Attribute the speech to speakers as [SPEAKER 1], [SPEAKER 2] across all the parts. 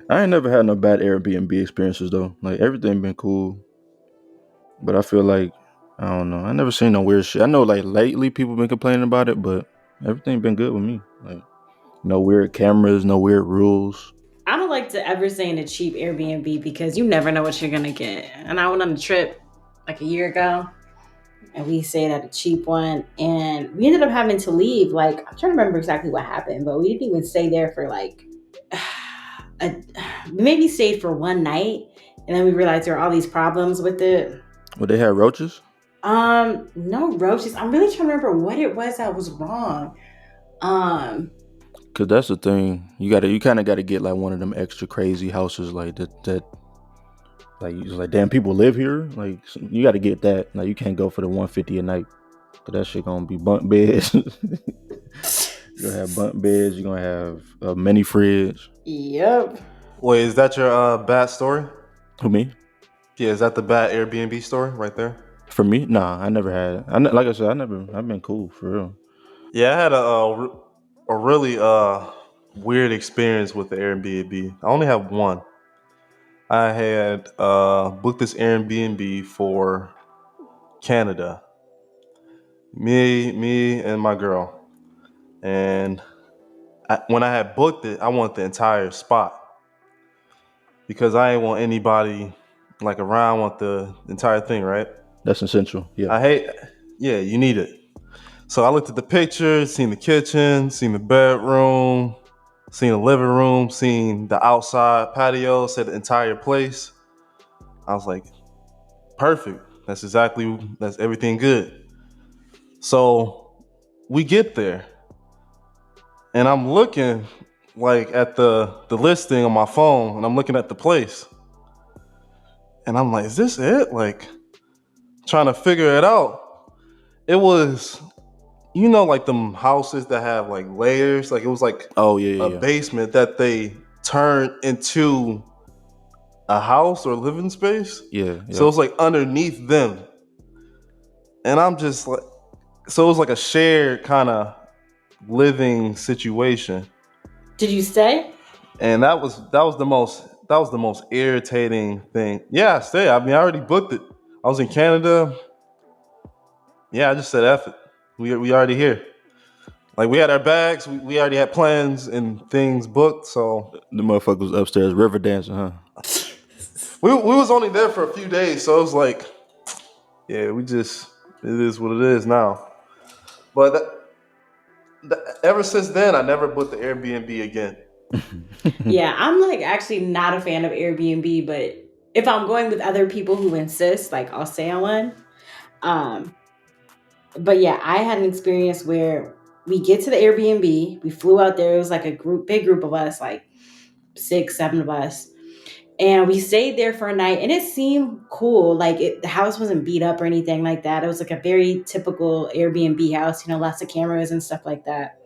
[SPEAKER 1] I ain't never had no bad Airbnb experiences though. Like everything been cool, but I feel like I don't know. I never seen no weird shit. I know like lately people been complaining about it, but everything been good with me. Like no weird cameras, no weird rules.
[SPEAKER 2] I don't like to ever stay in a cheap Airbnb because you never know what you're gonna get. And I went on a trip like a year ago, and we stayed at a cheap one, and we ended up having to leave. Like I'm trying to remember exactly what happened, but we didn't even stay there for like a, we maybe stayed for one night, and then we realized there were all these problems with it.
[SPEAKER 1] Well, they had roaches.
[SPEAKER 2] No roaches. I'm really trying to remember what it was that was wrong. Um,
[SPEAKER 1] Cause that's the thing. You kind of gotta get like one of them extra crazy houses like that. Like you just like damn, people live here. Like you gotta get that. Like you can't go for the 150 a night. Cause that shit gonna be bunk beds. You're gonna have bunk beds. You're gonna have a mini fridge.
[SPEAKER 2] yep.
[SPEAKER 3] Wait, is that your bad story?
[SPEAKER 1] Who me?
[SPEAKER 3] Yeah, is that the bad Airbnb story right there?
[SPEAKER 1] For me? Nah, I never had. Like I said, I never. I've been cool for real.
[SPEAKER 3] Yeah, I had a really weird experience with the Airbnb. I only have one. I had booked this Airbnb for Canada. Me, and my girl. And when I had booked it, I wanted the entire spot because I ain't want anybody like around. I want the entire thing, right?
[SPEAKER 1] That's essential. Yeah.
[SPEAKER 3] I hate. Yeah, you need it. So I looked at the pictures, seen the kitchen, seen the bedroom, seen the living room, seen the outside patio, said the entire place. I was like, perfect. That's everything good. So we get there and I'm looking like at the listing on my phone and I'm looking at the place. And I'm like, is this it? Like trying to figure it out. It was, like them houses that have like layers. Like it was like
[SPEAKER 1] Oh yeah,
[SPEAKER 3] a
[SPEAKER 1] yeah, yeah.
[SPEAKER 3] basement that they turned into a house or living space.
[SPEAKER 1] Yeah,
[SPEAKER 3] So
[SPEAKER 1] yep.
[SPEAKER 3] it's like underneath them. And I'm just like, so it was like a shared kind of living situation.
[SPEAKER 2] Did you stay?
[SPEAKER 3] And that was the most irritating thing. Yeah, I stay. I mean, I already booked it. I was in Canada. Yeah, I just said F it. We already here. Like we had our bags. We already had plans and things booked. So
[SPEAKER 1] The motherfuckers upstairs river dancing, huh?
[SPEAKER 3] we was only there for a few days. So it was like, yeah, it is what it is now. But ever since then, I never booked the Airbnb again.
[SPEAKER 2] Yeah, I'm like actually not a fan of Airbnb, but if I'm going with other people who insist, like I'll stay on one. Um, but yeah, I had an experience where we get to the Airbnb, we flew out there. It was like big group of us, like six, seven of us. And we stayed there for a night and it seemed cool. Like the house wasn't beat up or anything like that. It was like a very typical Airbnb house, lots of cameras and stuff like that.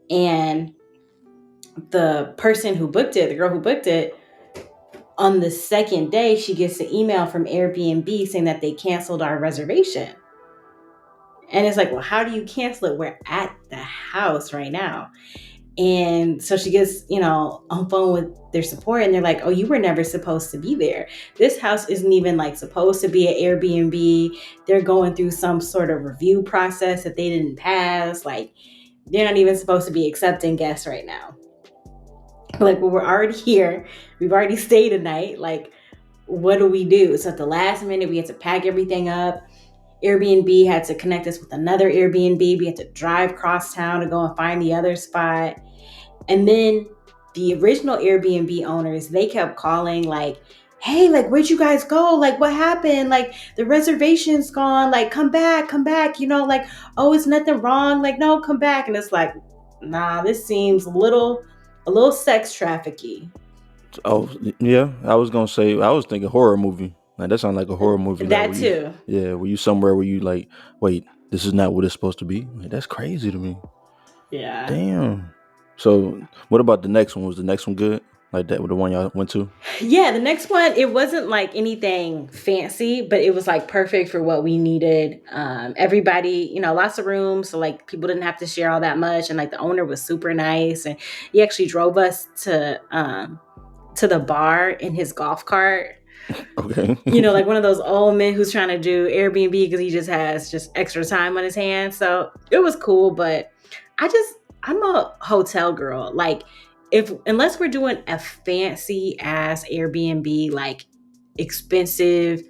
[SPEAKER 2] And the person who booked it, the girl who booked it, on the second day, she gets an email from Airbnb saying that they canceled our reservation. And it's like, well, how do you cancel it? We're at the house right now. And so she gets, on phone with their support and they're like, oh, you were never supposed to be there. This house isn't even like supposed to be an Airbnb. They're going through some sort of review process that they didn't pass. Like, they're not even supposed to be accepting guests right now. Like, well, we're already here. We've already stayed a night. Like, what do we do? So at the last minute, we had to pack everything up. Airbnb had to connect us with another Airbnb. We had to drive cross town to go and find the other spot. And then the original Airbnb owners, they kept calling like, hey, like, where'd you guys go? Like, what happened? Like, the reservation's gone. Like, come back, like, oh, it's nothing wrong. Like, no, come back. And it's like, nah, this seems a little sex trafficking.
[SPEAKER 1] Oh yeah, I was gonna say I was thinking horror movie. Like that sounds like a horror movie. Like
[SPEAKER 2] That
[SPEAKER 1] where you,
[SPEAKER 2] too.
[SPEAKER 1] yeah, where you somewhere where you like, wait, this is not what it's supposed to be. Like, that's crazy to me.
[SPEAKER 2] Yeah.
[SPEAKER 1] Damn. So what about the next one? Was the next one good? Like that with the one y'all went to?
[SPEAKER 2] Yeah, the next one, it wasn't like anything fancy, but it was like perfect for what we needed. Everybody, lots of rooms, so like people didn't have to share all that much, and like the owner was super nice, and he actually drove us to to the bar in his golf cart.
[SPEAKER 1] Okay.
[SPEAKER 2] Like one of those old men who's trying to do Airbnb because he just has just extra time on his hands. So it was cool, but I'm a hotel girl. Like unless we're doing a fancy ass Airbnb, like expensive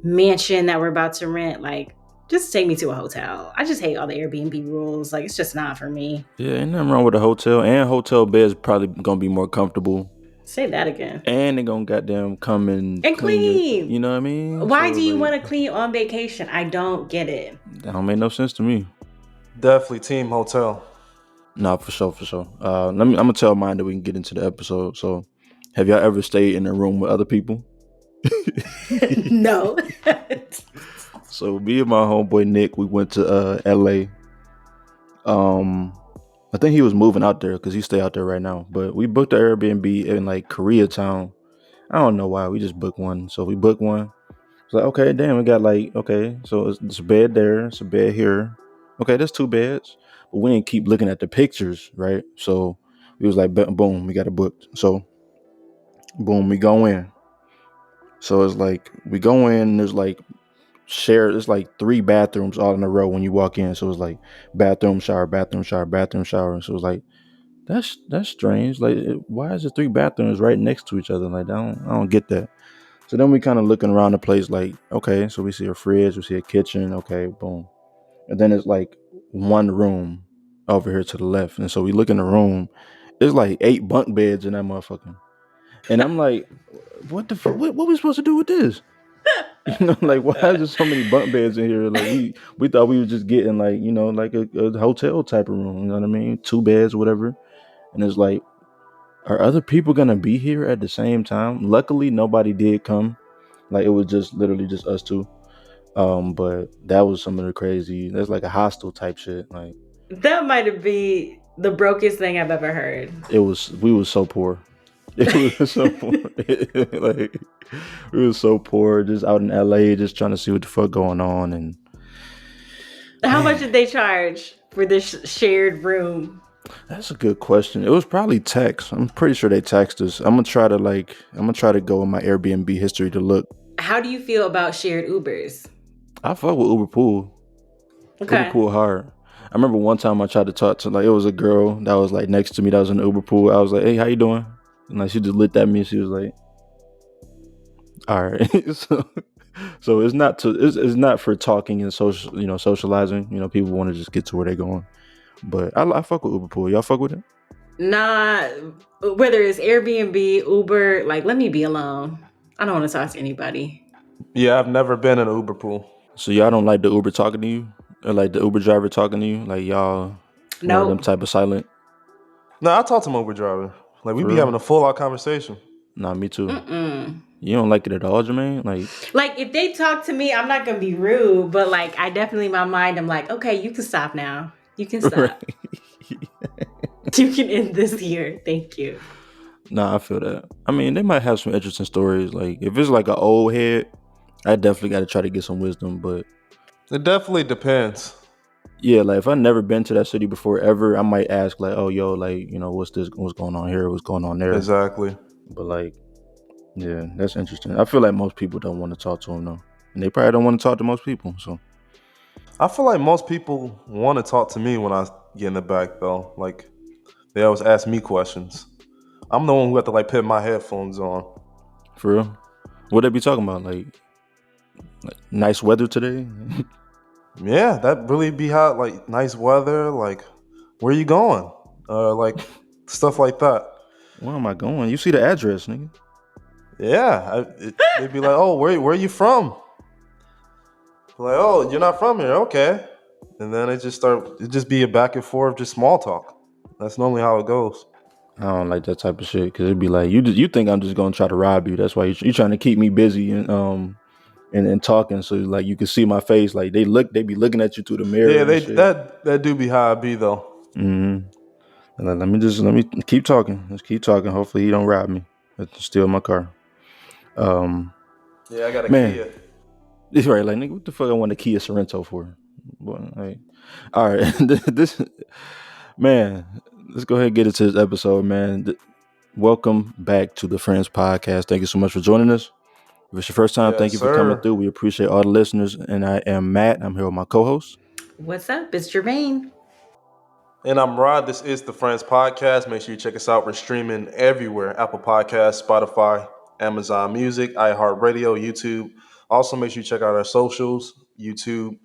[SPEAKER 2] mansion that we're about to rent, like just take me to a hotel. I just hate all the Airbnb rules. Like it's just not for me.
[SPEAKER 1] Yeah, ain't nothing wrong with a hotel, and hotel beds probably gonna be more comfortable,
[SPEAKER 2] Say that again.
[SPEAKER 1] and they gonna goddamn come and
[SPEAKER 2] And
[SPEAKER 1] clean your,
[SPEAKER 2] clean.
[SPEAKER 1] you know what I mean?
[SPEAKER 2] Why
[SPEAKER 1] So
[SPEAKER 2] do you
[SPEAKER 1] like,
[SPEAKER 2] want to clean on vacation? I don't get it.
[SPEAKER 1] that don't make no sense to me.
[SPEAKER 3] Definitely team hotel.
[SPEAKER 1] Nah, for sure, for sure. I'm gonna tell mine that we can get into the episode. So, have y'all ever stayed in a room with other people?
[SPEAKER 2] No.
[SPEAKER 1] So me and my homeboy Nick, we went to LA. I think he was moving out there because he stay out there right now. But we booked the Airbnb in like Koreatown. I don't know why. We just booked one. So we booked one. It's like, okay, damn, we got like, okay, so it's a bed there, it's a bed here. Okay, there's two beds. But we didn't keep looking at the pictures, right? So we was like, boom, we got it booked. So boom, we go in. So it's like we go in, there's like shared, it's like 3 bathrooms all in a row when you walk in. So it's like bathroom, shower, bathroom, shower, bathroom, shower. So it's like that's strange. Like why is the 3 bathrooms right next to each other? Like I don't get that. So then we kind of looking around the place like, okay, so we see a fridge, we see a kitchen, okay, boom. And then it's like one room over here to the left. And so we look in the room, it's like 8 bunk beds in that motherfucker. And I'm like, what the fuck? What we supposed to do with this? Like why is there so many bunk beds in here? Like we thought we was just getting like, like a hotel type of room, you know what I mean? 2 beds, whatever. And it's like, are other people gonna be here at the same time? Luckily nobody did come. Like it was just literally just us two. But that was some of the crazy. That's like a hostel type shit. Like
[SPEAKER 2] That might be the brokest thing I've ever heard.
[SPEAKER 1] we was so poor. It was so poor. Like we was so poor, just out in LA, just trying to see what the fuck going on. And
[SPEAKER 2] How much did they charge for this shared room?
[SPEAKER 1] that's a good question. It was probably tax. I'm pretty sure they taxed us. I'm gonna try to go in my Airbnb history to look.
[SPEAKER 2] How do you feel about shared Ubers?
[SPEAKER 1] I fuck with Uber Pool. Uber
[SPEAKER 2] Okay.
[SPEAKER 1] Pool hard. I remember one time I tried to talk to, like, it was a girl that was like next to me that was in the Uber Pool. I was like, hey, how you doing? And like she just looked at me and she was like, all right. So it's not for talking and socializing. People want to just get to where they're going. But I fuck with Uber Pool. Y'all fuck with it?
[SPEAKER 2] Nah, whether it's Airbnb, Uber, like let me be alone. I don't want to talk to anybody.
[SPEAKER 3] Yeah, I've never been in an Uber pool.
[SPEAKER 1] So y'all don't like the Uber talking to you? Or like the Uber driver talking to you? Like y'all one of them
[SPEAKER 2] Nope.
[SPEAKER 1] type of silent?
[SPEAKER 3] No, I talk to my Uber driver. Like we
[SPEAKER 1] For
[SPEAKER 3] be
[SPEAKER 1] real?
[SPEAKER 3] having a full out conversation.
[SPEAKER 1] Nah, me too.
[SPEAKER 2] Mm-mm.
[SPEAKER 1] You don't like it at all, Jermaine?
[SPEAKER 2] Like if they talk to me, I'm not gonna be rude, but like I definitely in my mind, I'm like, okay, you can stop now. You can stop.
[SPEAKER 1] Right.
[SPEAKER 2] You can end this here. Thank you.
[SPEAKER 1] Nah, I feel that. I mean, they might have some interesting stories. Like if it's like an old head, I definitely got to try to get some wisdom. But
[SPEAKER 3] It definitely depends.
[SPEAKER 1] yeah, like if I've never been to that city before ever, I might ask like, oh, yo, like what's this? What's going on here? What's going on there?
[SPEAKER 3] Exactly.
[SPEAKER 1] But like, yeah, that's interesting. I feel like most people don't want to talk to them though, and they probably don't want to talk to most people. So
[SPEAKER 3] I feel like most people want to talk to me when I get in the back though. Like they always ask me questions. I'm the one who have to like put my headphones on.
[SPEAKER 1] for real, what they be talking about? Like nice weather today?
[SPEAKER 3] Yeah, that really be hot. Like nice weather. Like where you going? Like stuff like that.
[SPEAKER 1] Where am I going? You see the address, nigga?
[SPEAKER 3] Yeah, they'd be like, "Oh, where you from?" Like, "Oh, you're not from here, okay." And then it just be a back and forth, just small talk. That's normally how it goes.
[SPEAKER 1] I don't like that type of shit because it'd be like you think I'm just gonna try to rob you. That's why you trying to keep me busy and talking so like you can see my face. Like they be looking at you through the mirror.
[SPEAKER 3] Yeah,
[SPEAKER 1] And shit.
[SPEAKER 3] that do be how it be though.
[SPEAKER 1] Mm-hmm. And let me keep talking. Let's keep talking. Hopefully he don't rob me. Let's steal my car.
[SPEAKER 3] Yeah, I got a
[SPEAKER 1] Man,
[SPEAKER 3] Kia.
[SPEAKER 1] it's right. Like nigga, what the fuck I want a Kia Sorrento for? Boy, like, all right, this man. Let's go ahead and get into this episode, man. Welcome back to the Friends Podcast. Thank you so much for joining us. If it's your first time, thank
[SPEAKER 3] Yes,
[SPEAKER 1] you for coming
[SPEAKER 3] sir.
[SPEAKER 1] through. We appreciate all the listeners. And I am Matt. I'm here with my co-host.
[SPEAKER 2] What's up? It's Jermaine.
[SPEAKER 3] And I'm Rod. This is the Friends Podcast. Make sure you check us out. We're streaming everywhere: Apple Podcasts, Spotify, Amazon Music, iHeartRadio, YouTube. Also, make sure you check out our socials: YouTube,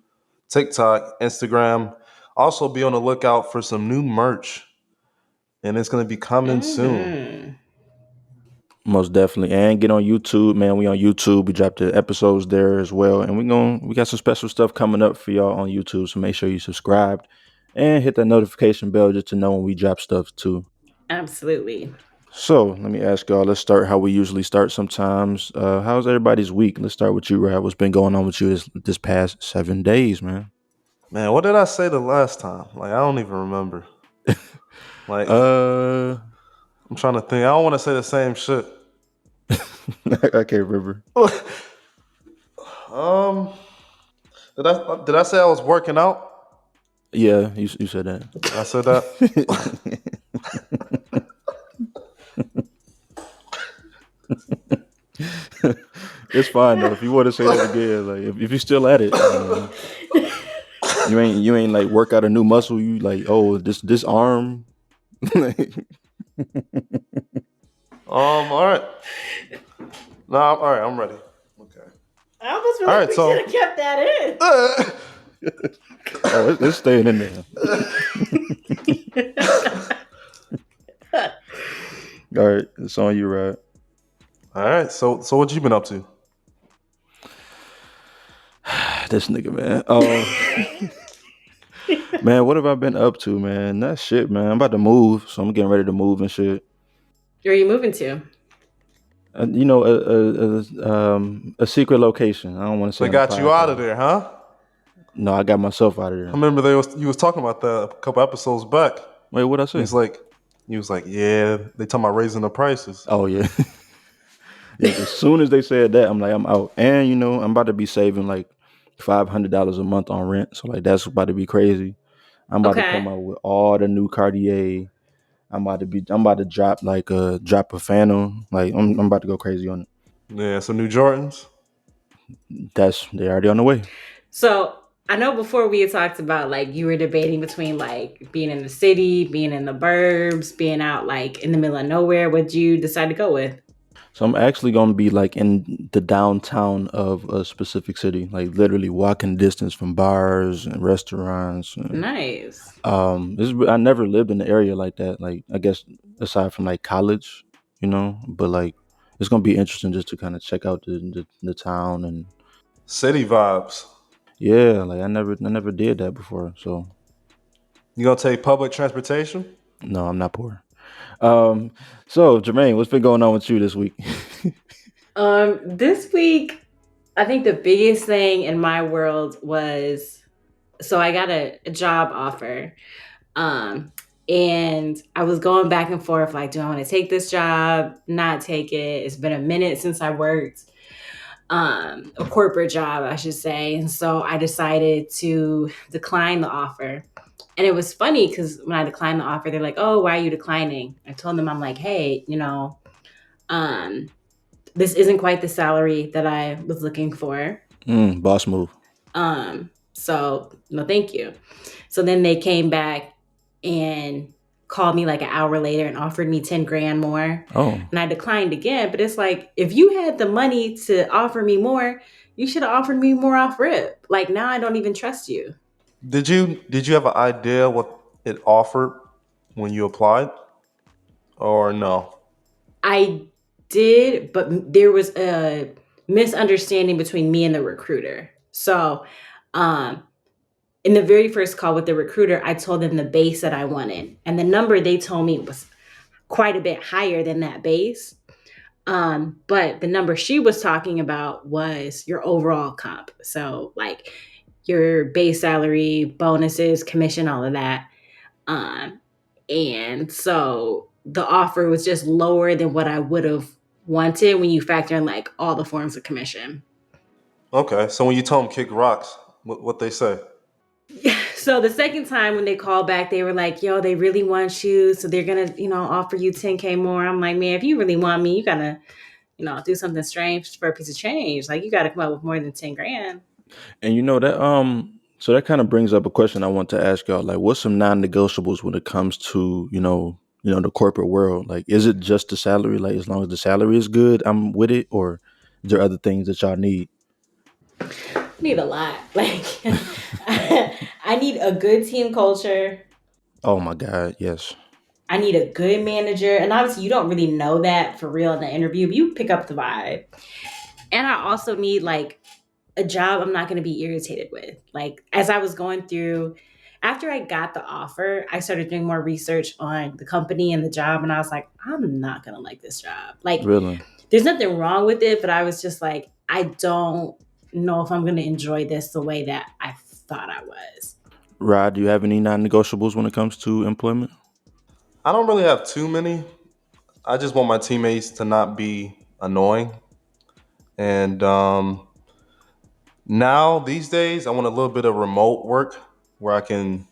[SPEAKER 3] TikTok, Instagram. Also, be on the lookout for some new merch, and it's going to be coming soon.
[SPEAKER 2] Mm-hmm.
[SPEAKER 1] Most definitely. And get on YouTube, man. We on YouTube. We drop the episodes there as well. And we got some special stuff coming up for y'all on YouTube. So make sure you subscribed and hit that notification bell just to know when we drop stuff too.
[SPEAKER 2] Absolutely.
[SPEAKER 1] So let me ask y'all. Let's start how we usually start sometimes. How's everybody's week? Let's start with you, Rad. What's been going on with you this past 7 days, man?
[SPEAKER 3] Man, what did I say the last time? Like, I don't even remember. Like,
[SPEAKER 1] Uh,
[SPEAKER 3] I'm trying to think. I don't want to say the same shit.
[SPEAKER 1] I can't remember.
[SPEAKER 3] um, did I say I was working out?
[SPEAKER 1] Yeah, you said that.
[SPEAKER 3] I said that.
[SPEAKER 1] It's fine though. If you want to say that again, like if you're still at it, you ain't like work out a new muscle. You like, oh, this arm.
[SPEAKER 3] All right. No, all right. I'm ready. Okay.
[SPEAKER 2] I almost feel
[SPEAKER 3] All
[SPEAKER 2] like
[SPEAKER 3] right,
[SPEAKER 2] we
[SPEAKER 3] so-
[SPEAKER 2] should have kept that in.
[SPEAKER 1] Oh, it's staying in there. All right, it's on you, Rod.
[SPEAKER 3] All right. So what you been up to?
[SPEAKER 1] This nigga, man. Man, what have I been up to, man? That shit, man. I'm about to move, so I'm getting ready to move and shit.
[SPEAKER 2] Where are you moving to?
[SPEAKER 1] You know, a secret location. I don't want to say
[SPEAKER 3] They
[SPEAKER 1] on the
[SPEAKER 3] got you out of
[SPEAKER 1] podcast.
[SPEAKER 3] there, huh?
[SPEAKER 1] No, I got myself out of
[SPEAKER 3] I
[SPEAKER 1] there.
[SPEAKER 3] remember you was talking about that a couple episodes back.
[SPEAKER 1] Wait, what'd I
[SPEAKER 3] And
[SPEAKER 1] say?
[SPEAKER 3] he was like, yeah, they talking about raising the prices.
[SPEAKER 1] Oh yeah. Yeah, as soon as they said that, I'm like, I'm out. And you know, I'm about to be saving like $500 a month on rent. So like that's about to be crazy. I'm about to come
[SPEAKER 2] Okay.
[SPEAKER 1] out with all the new Cartier. I'm about to drop a Phantom. Like I'm about to go crazy on it.
[SPEAKER 3] Yeah, some new Jordans.
[SPEAKER 1] They're already on the way.
[SPEAKER 2] So I know before we had talked about like you were debating between like being in the city, being in the burbs, being out like in the middle of nowhere. What'd you decide to go with?
[SPEAKER 1] So I'm actually gonna be like in the downtown of a specific city, like literally walking distance from bars and restaurants. And,
[SPEAKER 2] Nice.
[SPEAKER 1] I never lived in the area like that. Like I guess aside from like college, you know, but like it's gonna be interesting just to kind of check out the town and
[SPEAKER 3] City vibes.
[SPEAKER 1] yeah, like I never did that before. So
[SPEAKER 3] You gonna take public transportation?
[SPEAKER 1] no, I'm not poor. Um, so Jermaine, what's been going on with you this week?
[SPEAKER 2] This week, I think the biggest thing in my world was so I got a job offer. And I was going back and forth like, do I want to take this job, not take it? It's been a minute since I worked a corporate job, I should say. And so I decided to decline the offer. And it was funny because when I declined the offer, they're like, oh, why are you declining? I told them, I'm like, hey, um, this isn't quite the salary that I was looking for.
[SPEAKER 1] Boss move.
[SPEAKER 2] So no, thank you. So then they came back and called me like an hour later and offered me 10 grand more.
[SPEAKER 1] Oh,
[SPEAKER 2] And I declined again. But it's like, if you had the money to offer me more, you should have offered me more off rip. Like now I don't even trust you.
[SPEAKER 3] Did you have an idea what it offered when you applied, or no?
[SPEAKER 2] I did, but there was a misunderstanding between me and the recruiter. So um in the very first call with the recruiter, I told them the base that I wanted. And the number they told me was quite a bit higher than that base. But the number she was talking about was your overall comp. So like your base salary, bonuses, commission, all of that. Um, and so the offer was just lower than what I would have wanted when you factor in like all the forms of commission.
[SPEAKER 3] Okay, so when you told them kick rocks, what they say?
[SPEAKER 2] So the second time when they called back, they were like, "Yo, they really want you, so they're gonna, offer you 10K more." I'm like, man, if you really want me, you gotta, do something strange for a piece of change. Like you gotta come up with more than 10 grand.
[SPEAKER 1] And that so that kind of brings up a question I want to ask y'all. Like, what's some non-negotiables when it comes to the corporate world? Like, is it just the salary? Like, as long as the salary is good, I'm with it. Or is there other things that y'all need?
[SPEAKER 2] I need a lot. Like, I need a good team culture.
[SPEAKER 1] Oh my God, yes.
[SPEAKER 2] I need a good manager. And obviously, you don't really know that for real in the interview, but you pick up the vibe. And I also need like a job I'm not going to be irritated with. Like, as I was going through, after I got the offer, I started doing more research on the company and the job. And I was like, I'm not going to like this job. Like,
[SPEAKER 1] Really?
[SPEAKER 2] there's nothing wrong with it, but I was just like, I don't know if I'm going to enjoy this the way that I thought I was.
[SPEAKER 1] Rod, do you have any non-negotiables when it comes to employment?
[SPEAKER 3] I don't really have too many. I just want my teammates to not be annoying. And now these days, I want a little bit of remote work where I can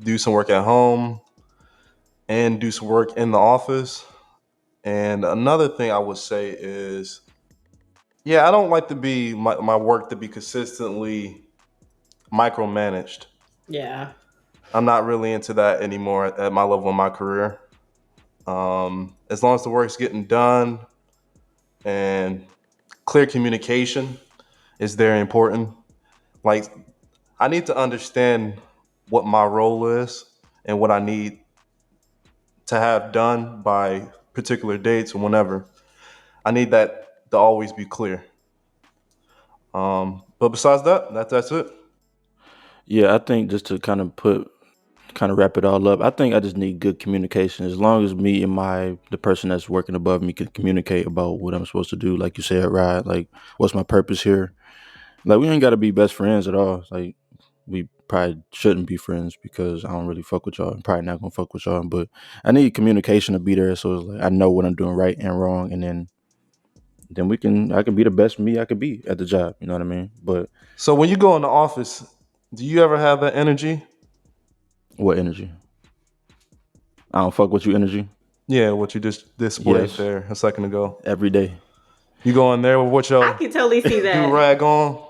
[SPEAKER 3] do some work at home and do some work in the office. And another thing I would say is, yeah, I don't like to be my work to be consistently micromanaged.
[SPEAKER 2] Yeah.
[SPEAKER 3] I'm not really into that anymore at my level in my career. As long as the work's getting done and clear communication is very important. Like, I need to understand what my role is and what I need to have done by particular dates or whenever. I need that to always be clear. But besides that, that's it.
[SPEAKER 1] Yeah, I think just to kind of wrap it all up, I think I just need good communication. As long as me and the person that's working above me can communicate about what I'm supposed to do, like you said, right? Like, what's my purpose here? Like, we ain't got to be best friends at all. Like, we probably shouldn't be friends because I don't really fuck with y'all. I'm probably not gonna fuck with y'all, but I need communication to be there, so it's like I know what I'm doing right and wrong, and then I can be the best me I could be at the job. You know what I mean? But
[SPEAKER 3] So when you go in the office, do you ever have that energy?
[SPEAKER 1] what energy? I don't fuck with you energy.
[SPEAKER 3] Yeah, what you just displayed
[SPEAKER 1] Yes,
[SPEAKER 3] there a second ago.
[SPEAKER 1] every day.
[SPEAKER 3] You go in there with what
[SPEAKER 2] I
[SPEAKER 3] your
[SPEAKER 2] can totally see
[SPEAKER 3] do
[SPEAKER 2] that.
[SPEAKER 3] rag on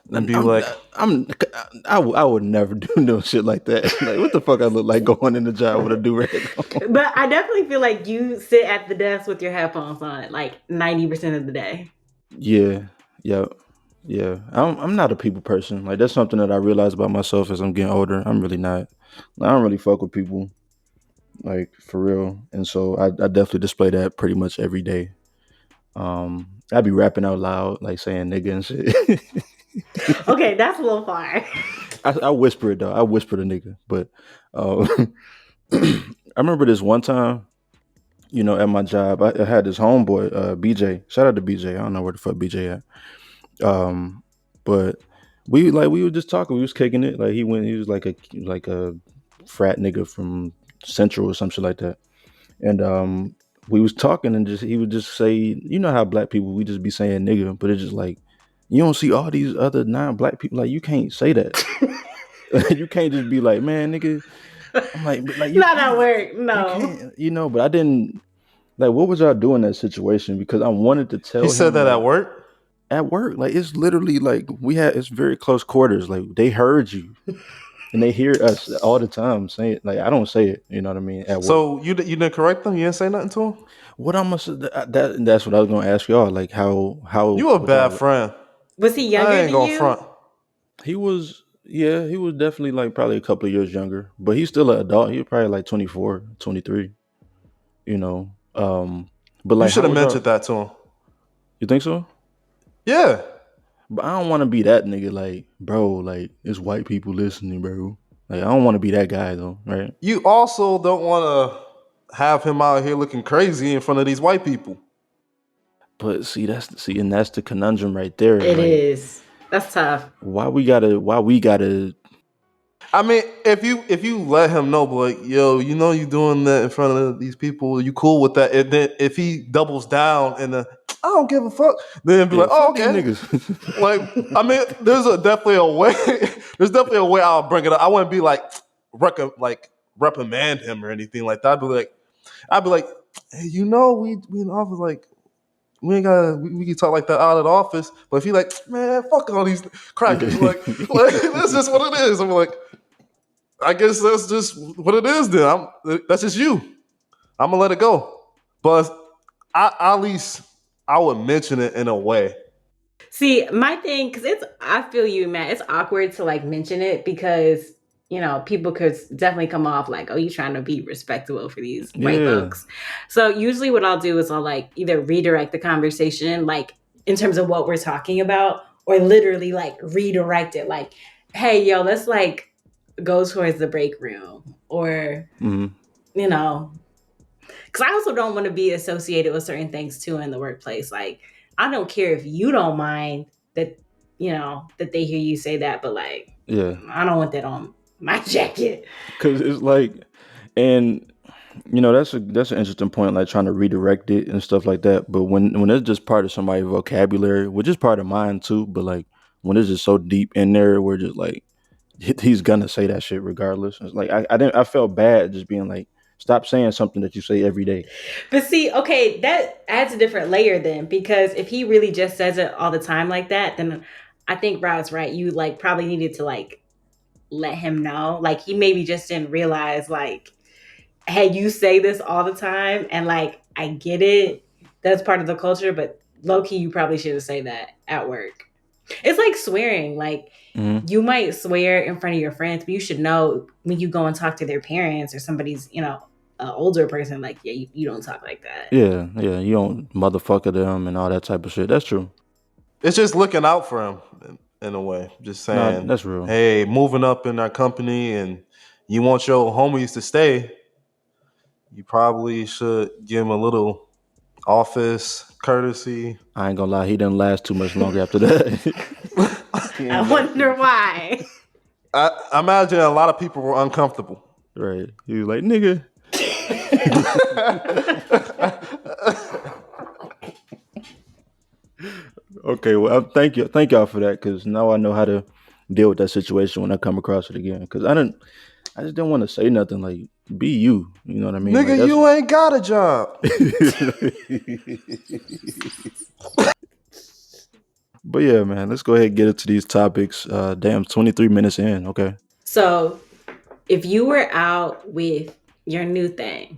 [SPEAKER 3] and
[SPEAKER 1] And
[SPEAKER 3] be like,
[SPEAKER 1] I would never do no shit like that. Like, what the fuck I look like going in the job with a do rag on?
[SPEAKER 2] But I definitely feel like you sit at the desk with your headphones on like 90% of the day.
[SPEAKER 1] Yeah, yeah, yeah. I'm not a people person. Like, that's something that I realize about myself as I'm getting older. I'm really not. I don't really fuck with people, like, for real. And so I definitely display that pretty much every day. I'd be rapping out loud, like saying nigga and shit.
[SPEAKER 2] Okay, that's a little far.
[SPEAKER 1] I whisper it though. I whisper the nigga. But I remember this one time, at my job, I had this homeboy, BJ. Shout out to BJ. I don't know where the fuck BJ at. But we were just talking. We was kicking it. Like, he was like a frat nigga from Central or some shit like that. And we was talking, and just he would just say, how black people, we just be saying nigga, but it's just like, you don't see all these other non-black people, like, you can't say that. You can't just be like, man, nigga. I'm like you
[SPEAKER 2] Not at
[SPEAKER 1] can't,
[SPEAKER 2] work,
[SPEAKER 1] you
[SPEAKER 2] no.
[SPEAKER 1] can't, but I didn't, like, what would y'all do in that situation? Because I wanted to
[SPEAKER 3] he
[SPEAKER 1] tell
[SPEAKER 3] said
[SPEAKER 1] him,
[SPEAKER 3] that at
[SPEAKER 1] like,
[SPEAKER 3] work?
[SPEAKER 1] at work, like, it's literally like it's very close quarters. Like, they heard you, and they hear us all the time saying it. Like, I don't say it, you know what I mean, at work.
[SPEAKER 3] So you didn't correct them? You didn't say nothing to him?
[SPEAKER 1] What I'm gonna say, that's what I was gonna ask y'all. Like, how
[SPEAKER 3] You a
[SPEAKER 1] would
[SPEAKER 3] bad
[SPEAKER 1] y'all?
[SPEAKER 3] friend.
[SPEAKER 2] Was he
[SPEAKER 3] I
[SPEAKER 2] younger
[SPEAKER 3] ain't
[SPEAKER 2] than
[SPEAKER 3] gonna
[SPEAKER 2] you?
[SPEAKER 3] front.
[SPEAKER 1] He was, yeah, he was definitely like probably a couple of years younger, but he's still an adult. He was probably like 24, 23. You know, but
[SPEAKER 3] You
[SPEAKER 1] like,
[SPEAKER 3] should
[SPEAKER 1] how
[SPEAKER 3] have
[SPEAKER 1] would y'all?
[SPEAKER 3] mentioned that to him.
[SPEAKER 1] You think so?
[SPEAKER 3] Yeah.
[SPEAKER 1] But I don't want to be that nigga. Like, bro, like, it's white people listening, bro. Like, I don't want to be that guy though, right?
[SPEAKER 3] You also don't want to have him out here looking crazy in front of these white people.
[SPEAKER 1] But and that's the conundrum right there.
[SPEAKER 2] It
[SPEAKER 1] Like,
[SPEAKER 2] is. That's tough.
[SPEAKER 1] why we gotta
[SPEAKER 3] I mean, if you let him know, but like, yo, you doing that in front of these people, you cool with that? And then if he doubles down and I don't give a fuck. Then be
[SPEAKER 1] Yeah,
[SPEAKER 3] like, oh,
[SPEAKER 1] fuck these
[SPEAKER 3] okay.
[SPEAKER 1] niggas.
[SPEAKER 3] Like, I mean, definitely a way. There's definitely a way I'll bring it up. I wouldn't be like, reprimand him or anything like that. I'd be like, hey, we in the office, like, we ain't gotta we can talk like that out of the office. But if he like, man, fuck all these crackers, like that's just what it is. I'm like, I guess that's just what it is. Then that's just you. I'm gonna let it go. But at least I would mention it in a way.
[SPEAKER 2] See, my thing, because I feel you, man. It's awkward to like mention it because, people could definitely come off like, oh, you trying to be respectable for these white
[SPEAKER 1] Yeah.
[SPEAKER 2] folks. So usually what I'll do is I'll like either redirect the conversation, like in terms of what we're talking about, or literally like redirect it, like, hey, yo, let's like go towards the break room, or,
[SPEAKER 1] Mhm.
[SPEAKER 2] because I also don't want to be associated with certain things too in the workplace. Like, I don't care if you don't mind that, that they hear you say that, but like,
[SPEAKER 1] Yeah.
[SPEAKER 2] I don't want that on my jacket.
[SPEAKER 1] Cause it's like, and that's an interesting point, like trying to redirect it and stuff like that. But when it's just part of somebody's vocabulary, which is part of mine too, but like when it's just so deep in there, we're just like he's gonna say that shit regardless. It's like I felt bad just being like, stop saying something that you say every day.
[SPEAKER 2] But see, okay, that adds a different layer then, because if he really just says it all the time like that, then I think Rod's right. You like probably needed to like let him know. Like he maybe just didn't realize like, hey, you say this all the time, and like I get it. That's part of the culture, but low key, you probably shouldn't say that at work. It's like swearing. Like
[SPEAKER 1] Hmm.
[SPEAKER 2] you might swear in front of your friends, but you should know when you go and talk to their parents or somebody's, an older person, like, yeah, you don't talk like that.
[SPEAKER 1] Yeah, yeah, you don't motherfucker them and all that type of shit. That's true.
[SPEAKER 3] It's just looking out for him in a way. Just
[SPEAKER 1] Nah,
[SPEAKER 3] saying,
[SPEAKER 1] that's real.
[SPEAKER 3] hey, moving up in our company and you want your homies to stay, you probably should give him a little office courtesy.
[SPEAKER 1] I ain't gonna lie, he didn't last too much longer after that. He
[SPEAKER 2] I
[SPEAKER 1] ain't last too
[SPEAKER 2] wonder
[SPEAKER 1] much.
[SPEAKER 2] why.
[SPEAKER 3] I imagine a lot of people were uncomfortable.
[SPEAKER 1] Right. He was like, nigga. Okay, well, thank y'all for that, because now I know how to deal with that situation when I come across it again. Because I just didn't want to say nothing. Like, be you. You know what I mean? Like
[SPEAKER 3] Nigga,
[SPEAKER 1] that's.
[SPEAKER 3] you ain't got a job.
[SPEAKER 1] But yeah, man, let's go ahead and get into these topics. Damn, 23 minutes in. Okay.
[SPEAKER 2] So if you were out with your new thing,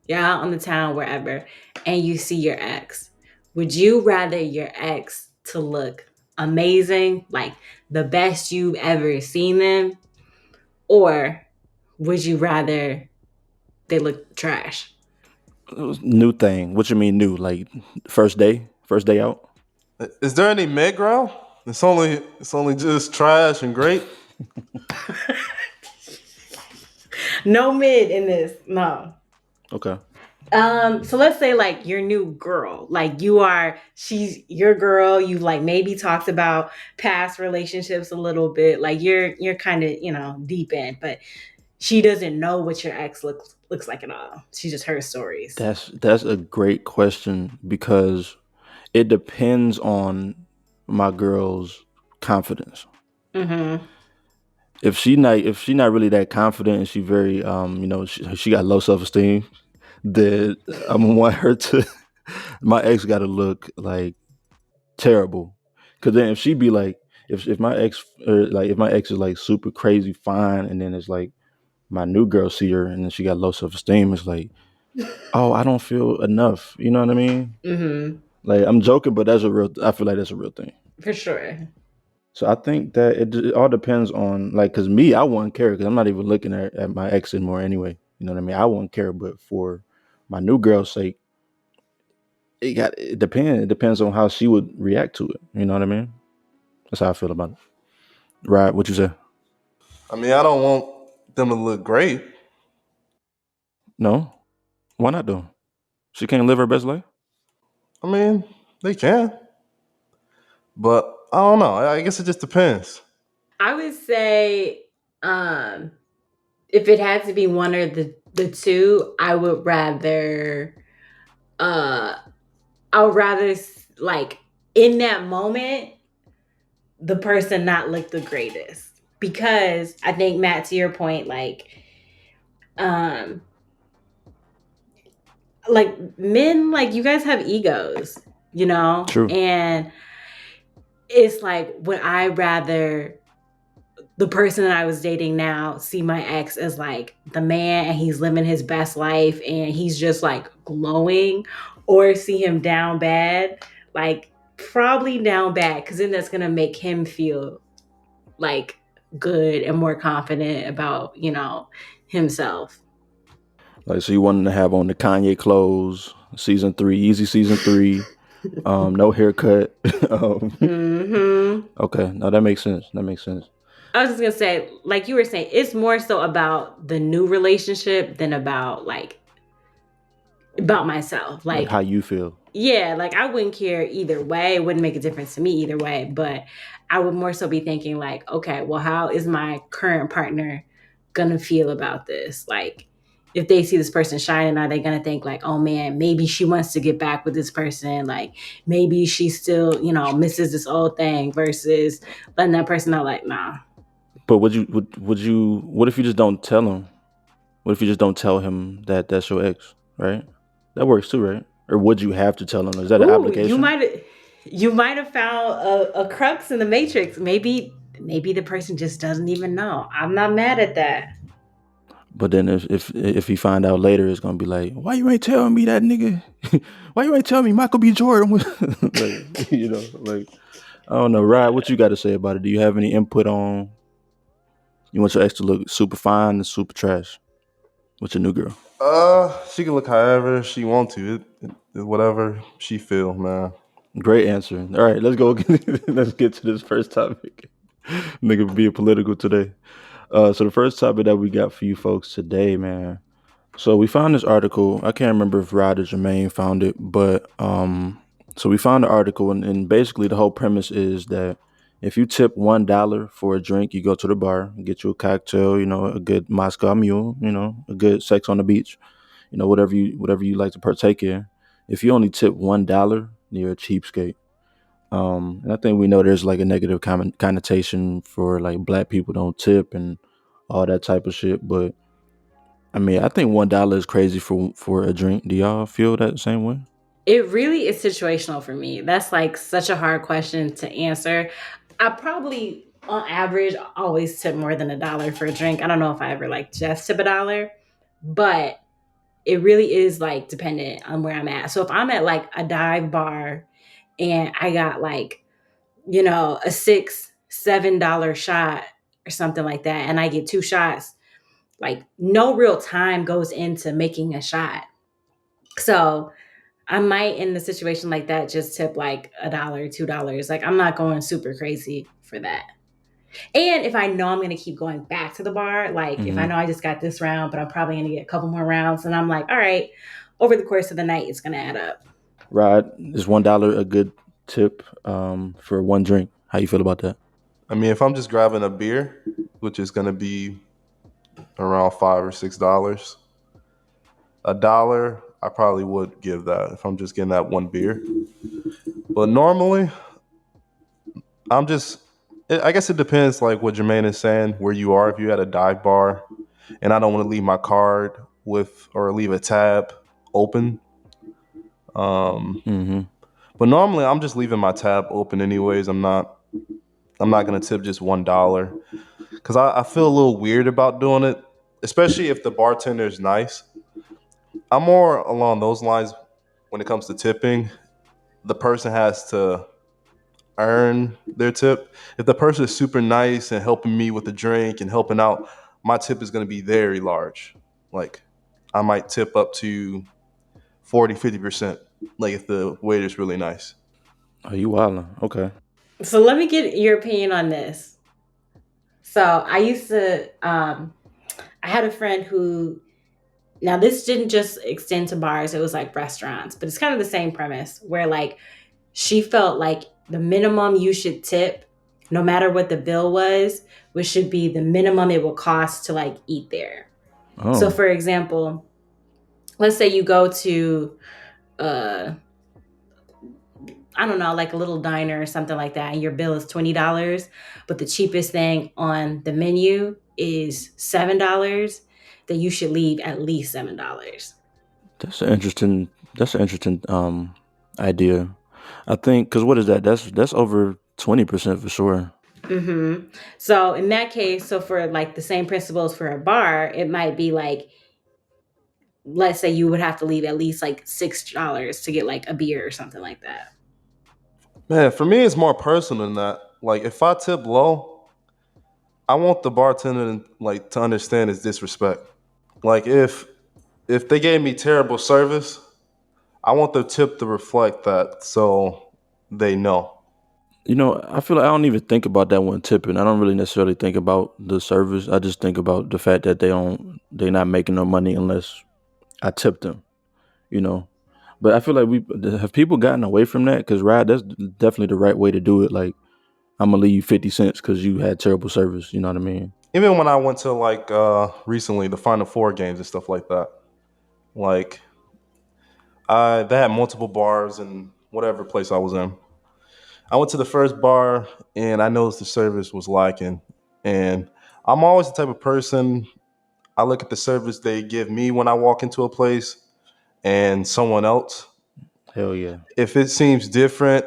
[SPEAKER 2] you're out on the town, wherever, and you see your ex, would you rather your ex to look amazing, like the best you've ever seen them, or would you rather they look trash?
[SPEAKER 1] New thing. What you mean new? Like first day? First day out?
[SPEAKER 3] Is there any mid ground? It's only just trash and great.
[SPEAKER 2] No mid in this. No.
[SPEAKER 1] Okay.
[SPEAKER 2] So let's say like your new girl, like she's your girl, you like maybe talked about past relationships a little bit, like you're kind of, deep in, but she doesn't know what your ex looks like at all. She just heard stories.
[SPEAKER 1] That's a great question, because it depends on my girl's confidence.
[SPEAKER 2] Mm-hmm.
[SPEAKER 1] If she not really that confident, and she very she got low self esteem, then I'm gonna want her to my ex got to look like terrible. Because then if she be like, if my ex, or like if my ex is like super crazy fine, and then it's like my new girl see her and then she got low self esteem, it's like, oh, I don't feel enough. You know what I mean?
[SPEAKER 2] Mm-hmm.
[SPEAKER 1] Like, I'm joking, but that's a real. I feel like that's a real thing.
[SPEAKER 2] For sure.
[SPEAKER 1] So I think that it all depends on, like, because me, I wouldn't care, because I'm not even looking at my ex anymore anyway. You know what I mean? I wouldn't care, but for my new girl's sake, it depends on how she would react to it. You know what I mean? That's how I feel about it. Right? What you say?
[SPEAKER 3] I mean, I don't want them to look great.
[SPEAKER 1] No? Why not though? She can't live her best life?
[SPEAKER 3] I mean, they can, but I don't know. I guess it just depends.
[SPEAKER 2] I would say, if it had to be one or the two, uh I would rather like in that moment, the person not look the greatest. Because I think, Matt, to your point, um men, like, you guys have egos,
[SPEAKER 1] True.
[SPEAKER 2] and it's like, would I rather the person that I was dating now see my ex as like the man and he's living his best life and he's just like glowing, or see him down bad? Like, probably down bad, because then that's gonna make him feel like good and more confident about, himself.
[SPEAKER 1] Like, so you wanted to have on the Kanye clothes, season 3, easy season 3, no haircut.
[SPEAKER 2] Hmm.
[SPEAKER 1] Okay, no, that makes sense. That makes sense.
[SPEAKER 2] I was just gonna say, like you were saying, it's more so about the new relationship than about myself.
[SPEAKER 1] Like how
[SPEAKER 2] Like,
[SPEAKER 1] you feel.
[SPEAKER 2] yeah, like, I wouldn't care either way. It wouldn't make a difference to me either way. But I would more so be thinking, like, okay, well, how is my current partner gonna feel about this? Like, if they see this person shining, are they gonna think like, oh man, maybe she wants to get back with this person? Like, maybe she still, misses this old thing, versus letting that person know, like, nah.
[SPEAKER 1] But would you what if you just don't tell him? What if you just don't tell him that that's your ex, right? That works too, right? Or would you have to tell him? Is that an
[SPEAKER 2] Ooh, you
[SPEAKER 1] obligation?
[SPEAKER 2] might you might have found a crux in the matrix. Maybe the person just doesn't even know. I'm not mad at that.
[SPEAKER 1] But then if he find out later, it's gonna be like, why you ain't telling me that, nigga? Why you ain't telling me Michael B. Jordan was like, like, I don't know, Rod, what you got to say about it? Do you have any input on? You want your ex to look super fine and super trash with your new girl?
[SPEAKER 3] She can look however she want to. Whatever she feel, man.
[SPEAKER 1] Great answer. All right, let's go. Let's get to this first topic. Nigga, being political today. So the first topic that we got for you folks today, man. So we found this article. I can't remember if Rod or Jermaine found it, but so we found the article, and basically the whole premise is that if you tip $1 for a drink, you go to the bar, get you a cocktail, a good Moscow Mule, a good sex on the beach, whatever you like to partake in. If you only tip $1, you're a cheapskate. And I think we know there's like a negative connotation for like black people don't tip and all that type of shit, but I mean, I think $1 is crazy for a drink. Do y'all feel that same way?
[SPEAKER 2] It really is situational for me. That's like such a hard question to answer. I probably, on average, always tip more than $1 for a drink. I don't know if I ever like just tip $1, but it really is like dependent on where I'm at. So if I'm at like a dive bar and I got like, a $6, $7 shot or something like that, and I get 2 shots, like, no real time goes into making a shot. So I might, in a situation like that, just tip like $1, $2. Like, I'm not going super crazy for that. And if I know I'm gonna keep going back to the bar, like if I
[SPEAKER 1] Mm-hmm.
[SPEAKER 2] know I just got this round, but I'm probably gonna get a couple more rounds, and I'm like, all right, over the course of the night, it's gonna add up.
[SPEAKER 1] Rod, is $1 a good tip for one drink? How you feel about that?
[SPEAKER 3] I mean, if I'm just grabbing a beer, which is gonna be around $5 or $6, $1, I probably would give that if I'm just getting that one beer. But normally, I'm just. I guess it depends, like what Jermaine is saying, where you are. If you're at a dive bar, and I don't want to leave my card with or leave a tab open.
[SPEAKER 1] Mm-hmm.
[SPEAKER 3] But normally, I'm just leaving my tab open anyways. I'm not. I'm not gonna tip just $1 because I feel a little weird about doing it, especially if the bartender is nice. I'm more along those lines when it comes to tipping. The person has to earn their tip. If the person is super nice and helping me with the drink and helping out, my tip is going to be very large. Like, I might tip up to 40, 50%. Like, if the waiter's really nice.
[SPEAKER 1] Are you wilding? Okay.
[SPEAKER 2] So let me get your opinion on this. So I used to, I had a friend who, now this didn't just extend to bars, it was like restaurants, but it's kind of the same premise where like she felt like the minimum you should tip, no matter what the bill was, which should be the minimum it will cost to like eat there. So
[SPEAKER 1] Oh.
[SPEAKER 2] for example, let's say you go to uh I don't know, like a little diner or something like that, and your bill is $20, but the cheapest thing on the menu is $7, then you should leave at least $7.
[SPEAKER 1] That's an interesting idea. I think because what is that? That's over 20% for sure.
[SPEAKER 2] Mm-hmm. So in that case, so for like the same principles for a bar, it might be like, let's say you would have to leave at least like $6 to get like a beer or something like that.
[SPEAKER 3] Man, for me, it's more personal than that. Like, if I tip low, I want the bartender like to understand his disrespect. Like, if they gave me terrible service, I want the tip to reflect that, so they know.
[SPEAKER 1] I feel like I don't even think about that when tipping. I don't really necessarily think about the service. I just think about the fact that they're not making no money unless I tip them. You know, but I feel like we have people gotten away from that because Rod, that's definitely the right way to do it. Like I'm gonna leave you 50 cents because you had terrible service. You know what I mean?
[SPEAKER 3] Even when I went to like recently the Final Four games and stuff like that, like they had multiple bars in whatever place I was in. I went to the first bar and I noticed the service was lacking. And I'm always the type of person, I look at the service they give me when I walk into a place and someone else.
[SPEAKER 1] Hell yeah.
[SPEAKER 3] If it seems different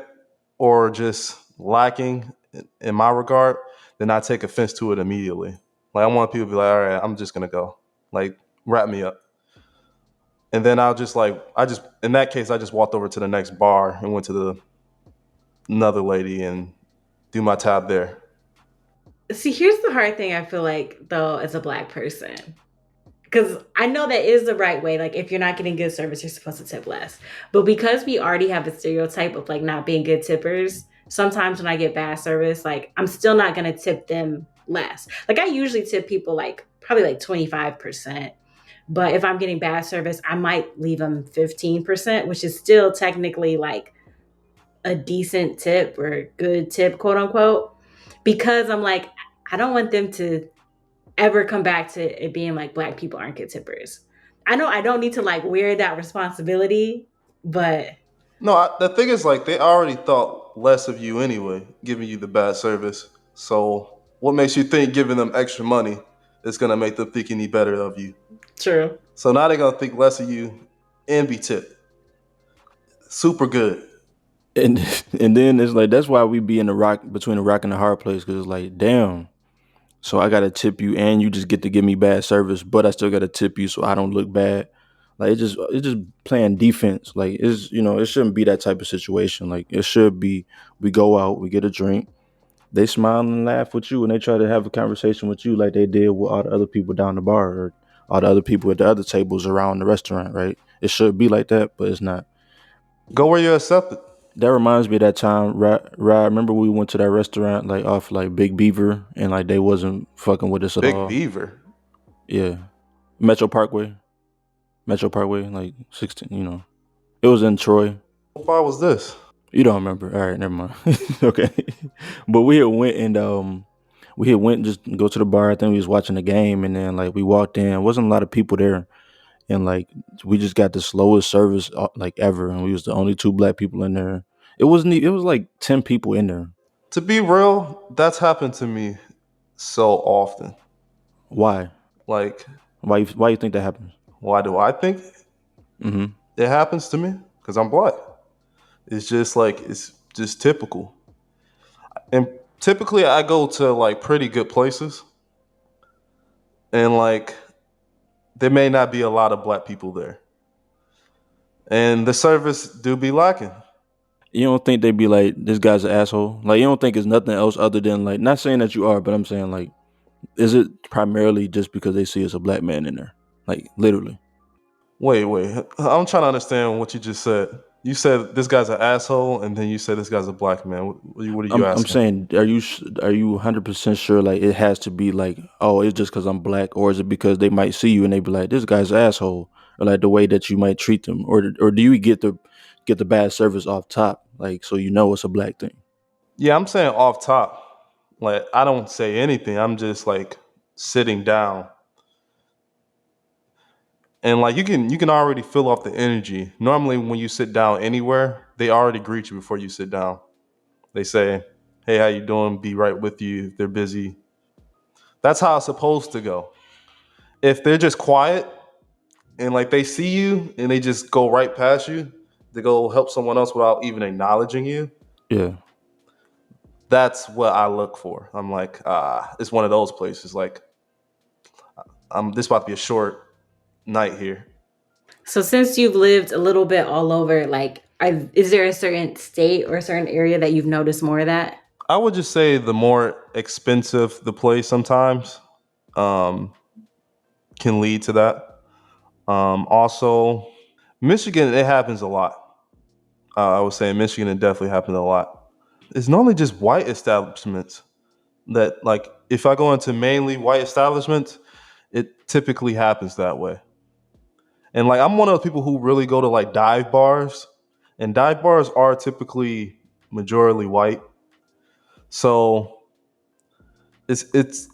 [SPEAKER 3] or just lacking in my regard, then I take offense to it immediately. Like I want people to be like, all right, I'm just gonna go. Like wrap me up. And then I'll just like I just in that case I just walked over to the next bar and went to the another lady and do my tab there.
[SPEAKER 2] See, here's the hard thing I feel like though as a black person. Because I know that is the right way. Like, if you're not getting good service, you're supposed to tip less. But because we already have a stereotype of like not being good tippers, sometimes when I get bad service, like I'm still not going to tip them less. Like, I usually tip people like probably like 25%. But if I'm getting bad service, I might leave them 15%, which is still technically like a decent tip or a good tip, quote unquote. Because I'm like, I don't want them to ever come back to it being like black people aren't good tippers. I know I don't need to like wear that responsibility, but
[SPEAKER 3] No, the thing is like they already thought less of you anyway, giving you the bad service. So what makes you think giving them extra money is gonna make them think any better of you?
[SPEAKER 2] true.
[SPEAKER 3] So now they're gonna think less of you and be tipped. Super good.
[SPEAKER 1] And and then it's like that's why we be in the rock between the rock and the hard place because it's like damn. So I gotta tip you, and you just get to give me bad service, but I still gotta tip you so I don't look bad. Like it's just playing defense. Like it shouldn't be that type of situation. Like it should be we go out, we get a drink, they smile and laugh with you, and they try to have a conversation with you like they did with all the other people down the bar or all the other people at the other tables around the restaurant. Right? It should be like that, but it's not.
[SPEAKER 3] Go where you're accepted.
[SPEAKER 1] That reminds me of that time, right? Remember we went to that restaurant like off like Big Beaver, and like they wasn't fucking with us at
[SPEAKER 3] Big
[SPEAKER 1] all.
[SPEAKER 3] Beaver.
[SPEAKER 1] Yeah, Metro Parkway, Metro Parkway, like 16. It was in Troy.
[SPEAKER 3] What bar was this?
[SPEAKER 1] You don't remember? All right, never mind. Okay, but we had went and we had went just go to the bar. I think we was watching the game, and then like we walked in. Wasn't a lot of people there, and like we just got the slowest service like ever, and we was the only two black people in there. It wasn't. It was like 10 people in there.
[SPEAKER 3] To be real, that's happened to me so often.
[SPEAKER 1] Why?
[SPEAKER 3] Like,
[SPEAKER 1] Why you think that happens?
[SPEAKER 3] why do I think
[SPEAKER 1] Mm-hmm.
[SPEAKER 3] it happens to me? Because I'm black. It's just like it's just typical. And typically I go to like pretty good places and like there may not be a lot of black people there. And the service do be lacking.
[SPEAKER 1] You don't think they be like, this guy's an asshole? Like, you don't think it's nothing else other than like, not saying that you are, but I'm saying like, is it primarily just because they see us a black man in there? Like, literally.
[SPEAKER 3] Wait. I'm trying to understand what you just said. You said this guy's an asshole, and then you said this guy's a black man. What are you
[SPEAKER 1] I'm
[SPEAKER 3] asking?
[SPEAKER 1] saying, are you 100% sure like it has to be like, oh, it's just because I'm black, or is it because they might see you and they be like, this guy's an asshole, or like the way that you might treat them, or do you get the bad service off top, like so it's a black thing?
[SPEAKER 3] Yeah, I'm saying off top. Like I don't say anything. I'm just like sitting down. And like you can already feel off the energy. Normally when you sit down anywhere, they already greet you before you sit down. They say, "Hey, how you doing? Be right with you." If they're busy, that's how it's supposed to go. If they're just quiet and like they see you and they just go right past you to go help someone else without even acknowledging you,
[SPEAKER 1] Yeah.
[SPEAKER 3] that's what I look for. I'm like, it's one of those places. Like, this about to be a short night here.
[SPEAKER 2] So since you've lived a little bit all over, like, is there a certain state or a certain area that you've noticed more of that?
[SPEAKER 3] I would just say the more expensive the place sometimes um, can lead to that. Also, Michigan, it happens a lot. I would say in Michigan, it definitely happens a lot. It's normally just white establishments that, like, if I go into mainly white establishments, it typically happens that way. And like, I'm one of those people who really go to like dive bars, and dive bars are typically majority white. So it's it's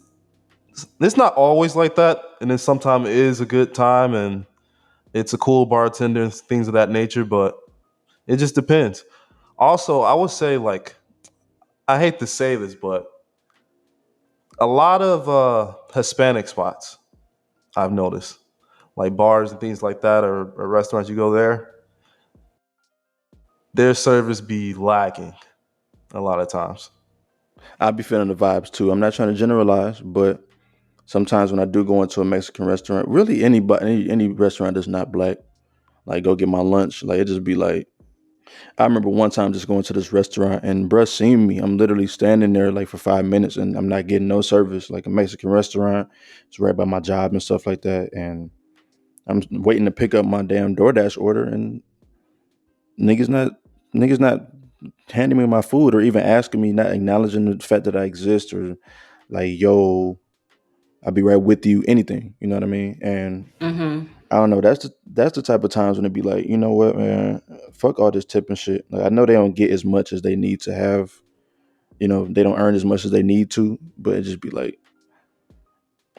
[SPEAKER 3] not always like that, and then sometimes it is a good time and it's a cool bartender and things of that nature. But it just depends. Also, I would say like, I hate to say this, but a lot of Hispanic spots I've noticed, like bars and things like that, or restaurants you go there, their service be lacking a lot of times.
[SPEAKER 1] I be feeling the vibes too. I'm not trying to generalize, but sometimes when I do go into a Mexican restaurant, really any restaurant that's not black, like go get my lunch, like it just be like I remember one time just going to this restaurant and bruh seen me. I'm literally standing there like for 5 minutes and I'm not getting no service. Like a Mexican restaurant, it's right by my job and stuff like that. And I'm waiting to pick up my damn DoorDash order and niggas not niggas not handing me my food or even asking me, not acknowledging the fact that I exist or like, yo, I'll be right with you, anything. You know what I mean? And
[SPEAKER 2] Mm-hmm.
[SPEAKER 1] I don't know. That's the type of times when it be like, you know what, man, fuck all this tipping shit. Like I know they don't get as much as they need to have. You know, they don't earn as much as they need to, but it just be like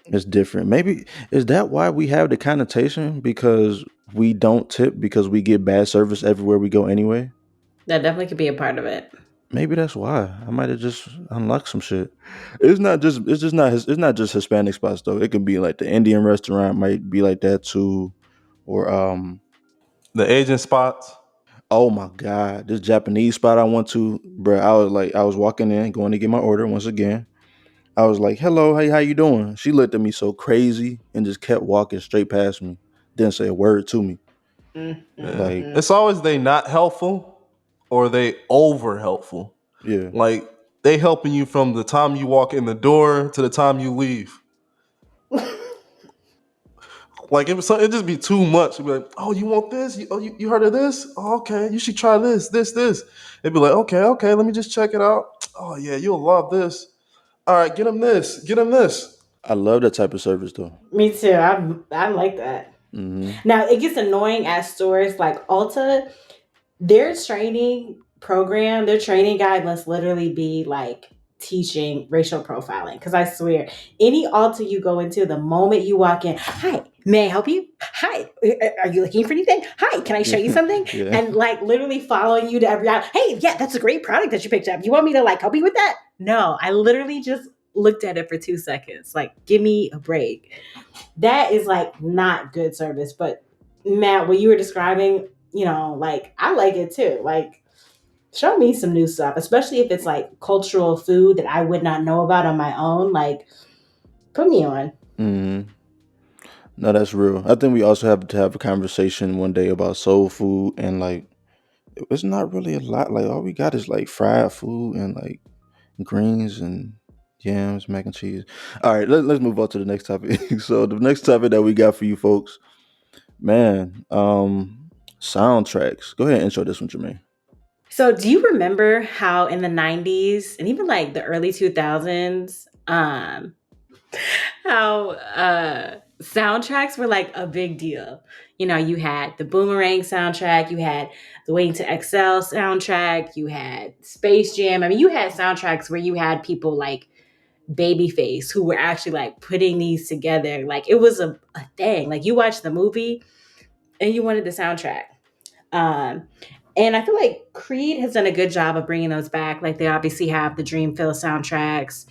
[SPEAKER 1] it's different. Maybe is that why we have the connotation because we don't tip because we get bad service everywhere we go anyway.
[SPEAKER 2] That definitely could be a part of it.
[SPEAKER 1] Maybe that's why I might have just unlocked some shit. It's not just Hispanic spots though. It could be like the Indian restaurant might be like that too, or
[SPEAKER 3] The Asian spots,
[SPEAKER 1] oh my god, this Japanese spot I went to, bro. I was walking in, going to get my order once again. I was like, "Hello, hey, how you doing?" She looked at me so crazy and just kept walking straight past me. Didn't say a word to me.
[SPEAKER 3] yeah,
[SPEAKER 1] Like,
[SPEAKER 2] Mm-hmm.
[SPEAKER 3] it's always they not helpful or they over helpful.
[SPEAKER 1] yeah,
[SPEAKER 3] Like, they helping you from the time you walk in the door to the time you leave. Like, it just be too much. It'd be like, oh, you want this? You heard of this? Oh, okay, you should try this. It'd be like, okay, let me just check it out. Oh yeah, you'll love this. All right, get him this.
[SPEAKER 1] I love that type of service though.
[SPEAKER 2] Me too. I like that.
[SPEAKER 1] Hmm.
[SPEAKER 2] Now it gets annoying at stores like Ulta. Their training program, their training guide must literally be like teaching racial profiling. Because I swear, any altar you go into, the moment you walk in, hi, may I help you? Hi, are you looking for anything? Hi, can I show you
[SPEAKER 1] Yeah,
[SPEAKER 2] something?
[SPEAKER 1] yeah.
[SPEAKER 2] And like literally following you to every aisle. Hey, yeah, that's a great product that you picked up. You want me to like help you with that? No, I literally just looked at it for 2 seconds. Like, give me a break. That is like not good service. But Matt, what you were describing, like I like it too. Like, show me some new stuff, especially if it's like cultural food that I would not know about on my own. Like, put me on.
[SPEAKER 1] Hmm. No, that's real. I think we also have to have a conversation one day about soul food and like it's not really a lot. Like all we got is like fried food and like greens and yams, mac and cheese. All right, let's move on to the next topic. So the next topic that we got for you folks, man, soundtracks. Go ahead and intro this one, Jermaine.
[SPEAKER 2] So, do you remember how in the 90s and even like the early 2000s, how soundtracks were like a big deal? You had the Boomerang soundtrack, you had the Waiting to Excel soundtrack, you had Space Jam. I mean, you had soundtracks where you had people like Babyface who were actually like putting these together. Like, it was a thing. Like, you watched the movie and you wanted the soundtrack. Um, And I feel like Creed has done a good job of bringing those back. Like they obviously have the Dreamville soundtracks.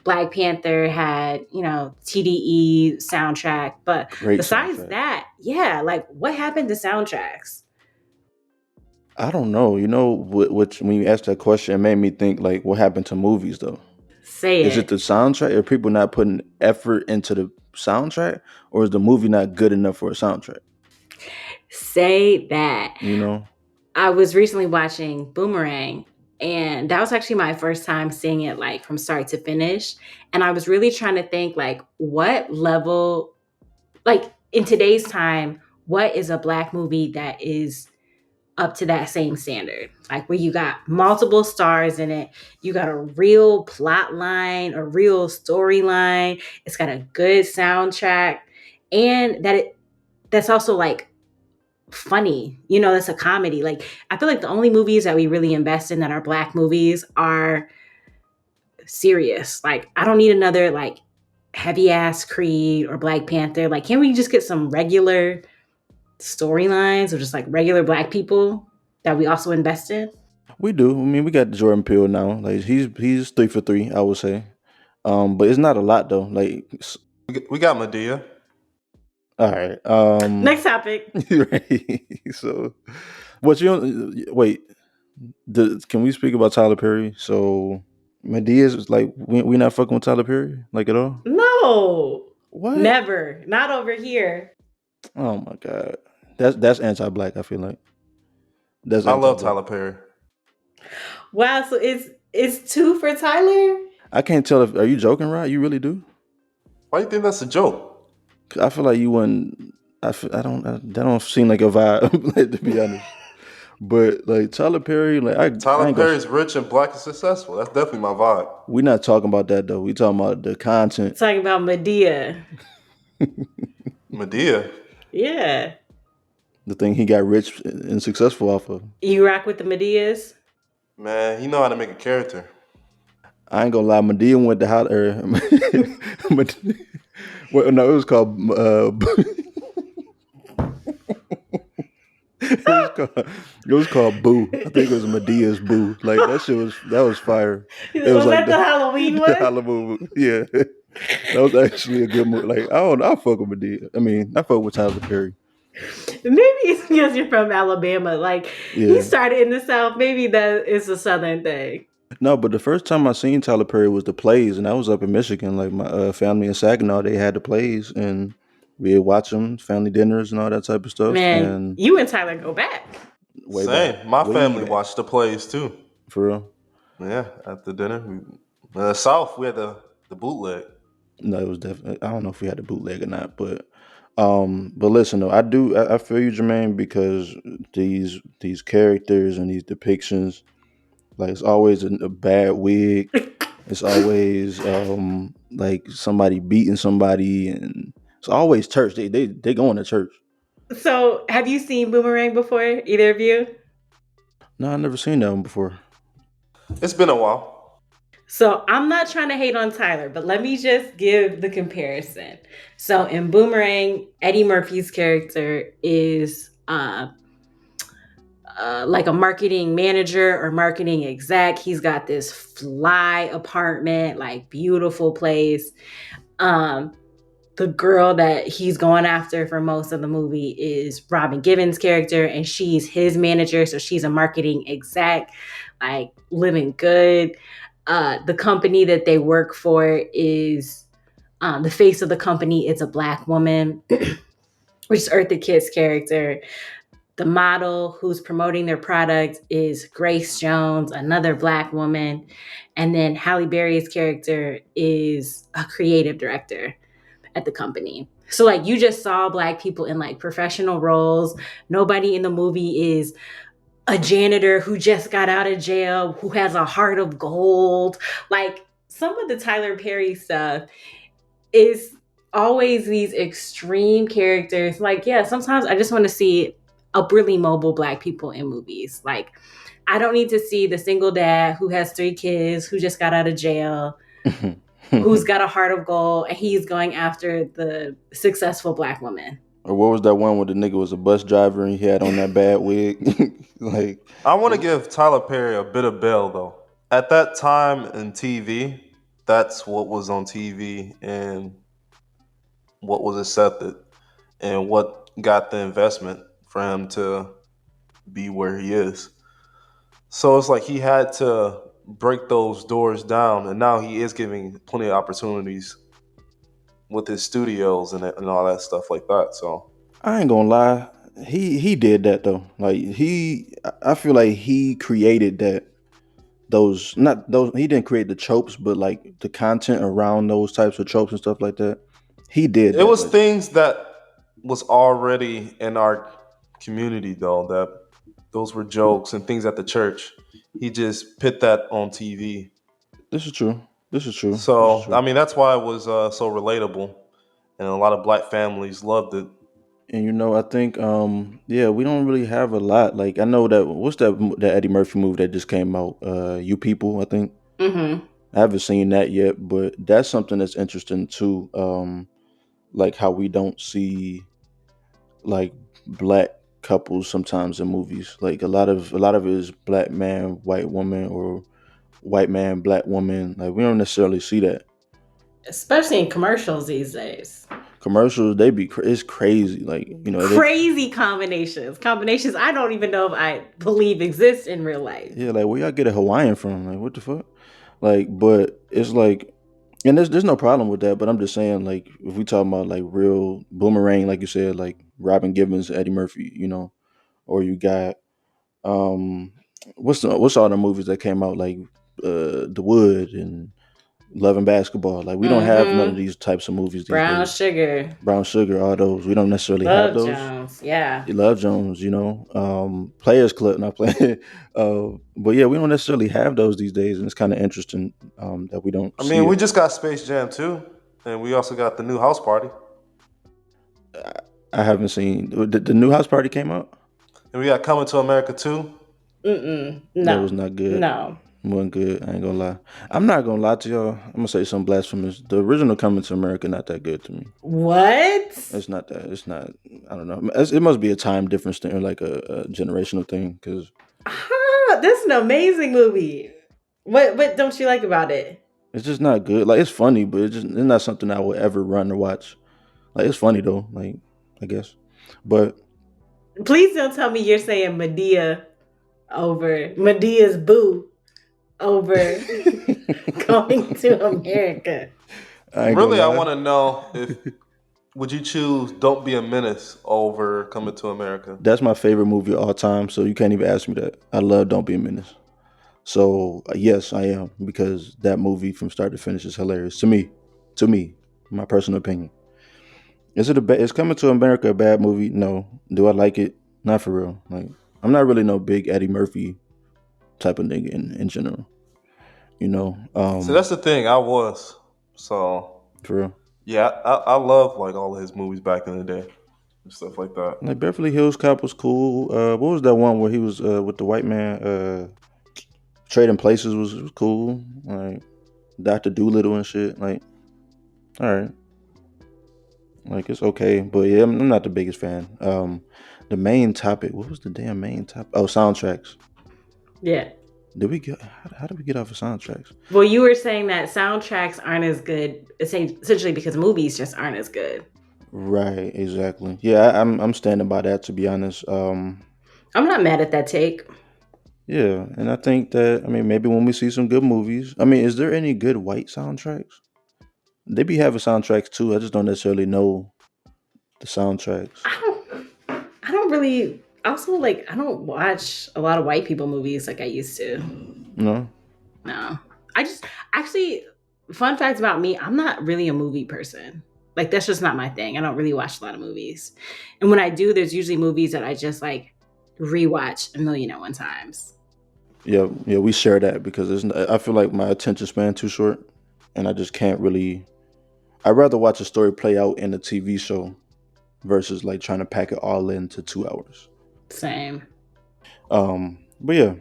[SPEAKER 2] Black Panther had, TDE soundtrack. But
[SPEAKER 1] Great
[SPEAKER 2] besides
[SPEAKER 1] soundtrack.
[SPEAKER 2] that, yeah, like what happened to soundtracks?
[SPEAKER 1] I don't know. Which when you asked that question, it made me think like, what happened to movies though?
[SPEAKER 2] Say
[SPEAKER 1] Is it
[SPEAKER 2] it.
[SPEAKER 1] the soundtrack? Are people not putting effort into the soundtrack, or is the movie not good enough for a soundtrack?
[SPEAKER 2] Say that.
[SPEAKER 1] You know,
[SPEAKER 2] I was recently watching Boomerang, and that was actually my first time seeing it like from start to finish. And I was really trying to think like what level, like in today's time, what is a black movie that is up to that same standard? Like where you got multiple stars in it, you got a real plot line, a real storyline, it's got a good soundtrack, and that's also like funny. That's a comedy. Like I feel like the only movies that we really invest in that are black movies are serious. Like I don't need another like heavy ass Creed or Black Panther. Like can we just get some regular storylines or just like regular black people that we also invest in?
[SPEAKER 1] we do. I mean, we got Jordan Peele now. Like he's 3 for 3, I would say. But it's not a lot though. Like,
[SPEAKER 3] We got Medea.
[SPEAKER 1] all right.
[SPEAKER 2] Next topic.
[SPEAKER 1] Right. So, what you don't wait? Can we speak about Tyler Perry? So, Medea's is like we not fucking with Tyler Perry like at all.
[SPEAKER 2] No,
[SPEAKER 1] What?
[SPEAKER 2] never. Not over here.
[SPEAKER 1] Oh my god, that's anti-black. I feel like that's
[SPEAKER 3] I love
[SPEAKER 1] anti-black.
[SPEAKER 3] Tyler Perry.
[SPEAKER 2] Wow, so it's two for Tyler?
[SPEAKER 1] I can't tell if are you joking, right? You really do?
[SPEAKER 3] Why you think that's a joke?
[SPEAKER 1] 'Cause I feel like you wouldn't. That don't seem like a vibe, like, to be honest. But like Tyler Perry, like I
[SPEAKER 3] Tyler
[SPEAKER 1] ain't gonna.
[SPEAKER 3] Perry's rich and black and successful. That's definitely my vibe.
[SPEAKER 1] We're not talking about that though. We talking about the content.
[SPEAKER 2] Talking about Medea.
[SPEAKER 3] Medea.
[SPEAKER 2] Yeah.
[SPEAKER 1] The thing he got rich and successful off of.
[SPEAKER 2] You rock with the Medeas?
[SPEAKER 3] Man, he know how to make a character.
[SPEAKER 1] I ain't gonna lie, Medea went to how well, no, it was called it was called Boo. I think it was Medea's Boo. Like that was fire. It was
[SPEAKER 2] Was
[SPEAKER 1] like
[SPEAKER 2] that the Halloween one?
[SPEAKER 1] Halloween. Yeah. That was actually a good movie. Like I fuck with Medea. I mean, I fuck with Tyler Perry.
[SPEAKER 2] Maybe it's because you're from Alabama. Like he
[SPEAKER 1] Yeah.
[SPEAKER 2] started in the South. Maybe that is a Southern thing.
[SPEAKER 1] No, but the first time I seen Tyler Perry was the plays, and I was up in Michigan. Like my family in Saginaw, they had the plays, and we'd watch them, family dinners, and all that type of stuff.
[SPEAKER 2] Man,
[SPEAKER 1] And
[SPEAKER 2] you and Tyler go back.
[SPEAKER 1] way back,
[SPEAKER 3] Same. My
[SPEAKER 1] way
[SPEAKER 3] family
[SPEAKER 1] back,
[SPEAKER 3] watched the plays too.
[SPEAKER 1] for real.
[SPEAKER 3] Yeah, at the dinner. South, we had the bootleg.
[SPEAKER 1] No, it was definitely. I don't know if we had the bootleg or not, but listen though, I feel you, Jermaine, because these characters and these depictions, like it's always a bad wig. It's always like somebody beating somebody, and it's always church. They going to church.
[SPEAKER 2] So, have you seen Boomerang before? Either of you?
[SPEAKER 1] No, I never seen that one before.
[SPEAKER 3] It's been a while.
[SPEAKER 2] So, I'm not trying to hate on Tyler, but let me just give the comparison. So, in Boomerang, Eddie Murphy's character is like a marketing manager or marketing exec. He's got this fly apartment, like beautiful place. The girl that he's going after for most of the movie is Robin Givens' character, and she's his manager. So she's a marketing exec, like living good. The company that they work for is the face of the company. It's a black woman, which is Eartha Kitt's character. The model who's promoting their product is Grace Jones, another black woman. And then Halle Berry's character is a creative director at the company. So like you just saw black people in like professional roles. Nobody in the movie is a janitor who just got out of jail, who has a heart of gold. Like some of the Tyler Perry stuff is always these extreme characters. Like, yeah, sometimes I just want to see upwardly mobile black people in movies. Like, I don't need to see the single dad who has 3 kids, who just got out of jail, who's got a heart of gold, and he's going after the successful black woman.
[SPEAKER 1] Or what was that one where the nigga was a bus driver and he had on that bad wig? Like,
[SPEAKER 3] I want to give Tyler Perry a bit of bail though. At that time in TV, that's what was on TV and what was accepted and what got the investment for him to be where he is. So it's like he had to break those doors down, and now he is giving plenty of opportunities with his studios and all that stuff like that. So
[SPEAKER 1] I ain't gonna lie, he did that though. Like I feel like he created that. Those not those he didn't create the tropes, but like the content around those types of tropes and stuff like that. He did
[SPEAKER 3] it
[SPEAKER 1] that.
[SPEAKER 3] was
[SPEAKER 1] Like
[SPEAKER 3] things that was already in our community though. That those were jokes and things at the church. He just put that on TV.
[SPEAKER 1] this is true. This is true. This is
[SPEAKER 3] So I
[SPEAKER 1] true.
[SPEAKER 3] mean that's why it was so relatable, and a lot of black families loved it.
[SPEAKER 1] And I think yeah, we don't really have a lot. Like I know that what's that Eddie Murphy movie that just came out? You People, I think.
[SPEAKER 2] Mm-hmm.
[SPEAKER 1] I haven't seen that yet, but that's something that's interesting too. Like how we don't see like black couples sometimes in movies. Like a lot of it is black man, white woman, or white man, black woman. Like we don't necessarily see that.
[SPEAKER 2] Especially in commercials these days.
[SPEAKER 1] Commercials, it's crazy. Like they
[SPEAKER 2] Crazy combinations I don't even know if I believe exist in real life.
[SPEAKER 1] yeah, like where y'all get a Hawaiian from? Like what the fuck? Like, but it's like, and there's no problem with that. But I'm just saying, like, if we talking about like real boomerang, like you said, like Robin Givens, Eddie Murphy, or you got what's all the movies that came out like The Wood and Love and Basketball. Like we don't have none of
[SPEAKER 2] Mm-hmm.
[SPEAKER 1] these types of movies these
[SPEAKER 2] Brown
[SPEAKER 1] days.
[SPEAKER 2] sugar.
[SPEAKER 1] Brown Sugar, all those. We don't necessarily have
[SPEAKER 2] Love
[SPEAKER 1] those.
[SPEAKER 2] Jones. Yeah.
[SPEAKER 1] Love Jones, Players Club, not playing. But yeah, we don't necessarily have those these days, and it's kind of interesting that we don't
[SPEAKER 3] I
[SPEAKER 1] see
[SPEAKER 3] mean, we
[SPEAKER 1] it.
[SPEAKER 3] just got Space Jam 2, and we also got the new House Party,
[SPEAKER 1] I haven't seen the new House Party came out.
[SPEAKER 3] and we got Coming to America 2.
[SPEAKER 2] Mm-mm.
[SPEAKER 1] That
[SPEAKER 2] No.
[SPEAKER 1] was not good.
[SPEAKER 2] No.
[SPEAKER 1] Wasn't good. I ain't gonna lie. I'm not gonna lie to y'all. I'm gonna say something blasphemous. The original Coming to America not that good to me.
[SPEAKER 2] What?
[SPEAKER 1] It's not that. It's not. I don't know. It must be a time difference thing or like a generational thing because
[SPEAKER 2] This is an amazing movie. What don't you like about it?
[SPEAKER 1] it's just not good. Like it's funny, but it's not something I would ever run or watch. Like it's funny though. Like I guess, but
[SPEAKER 2] Please don't tell me you're saying Medea's boo over Coming to America.
[SPEAKER 1] I ain't gonna
[SPEAKER 3] Really, I
[SPEAKER 1] lie.
[SPEAKER 3] want to know if would you choose Don't Be a Menace over Coming to America?
[SPEAKER 1] That's my favorite movie of all time. So you can't even ask me that. I love Don't Be a Menace. So yes, I am because that movie from start to finish is hilarious to me. To me, my personal opinion. Is Coming to America a bad movie? No. Do I like it? Not for real. Like I'm not really no big Eddie Murphy type of nigga in general. You know,
[SPEAKER 3] So that's the thing. I was so
[SPEAKER 1] for real.
[SPEAKER 3] yeah. I love like all of his movies back in the day and stuff like that.
[SPEAKER 1] Like Beverly Hills Cop was cool. What was that one where he was with the white man? Trading Places was cool. Like Doctor Doolittle and shit. Like all right, like it's okay, but yeah, I'm not the biggest fan. The main topic. What was the damn main topic? Oh, soundtracks.
[SPEAKER 2] Yeah.
[SPEAKER 1] Did we get? How did we get off of soundtracks?
[SPEAKER 2] Well, you were saying that soundtracks aren't as good, essentially because movies just aren't as good.
[SPEAKER 1] Right, exactly. Yeah, I'm standing by that to be honest.
[SPEAKER 2] I'm not mad at that take.
[SPEAKER 1] Yeah, and I think that maybe when we see some good movies, is there any good white soundtracks? They be having soundtracks too. I just don't necessarily know the soundtracks.
[SPEAKER 2] I don't really also like I don't watch a lot of white people movies like I used to.
[SPEAKER 1] No.
[SPEAKER 2] No. I just actually fun facts about me, I'm not really a movie person. Like that's just not my thing. I don't really watch a lot of movies. And when I do, there's usually movies that I just like rewatch 1,000,001 times.
[SPEAKER 1] Yeah, we share that because I feel like my attention span too short, and I just can't really. I'd rather watch a story play out in a TV show versus like trying to pack it all into 2 hours.
[SPEAKER 2] Same.
[SPEAKER 1] But yeah,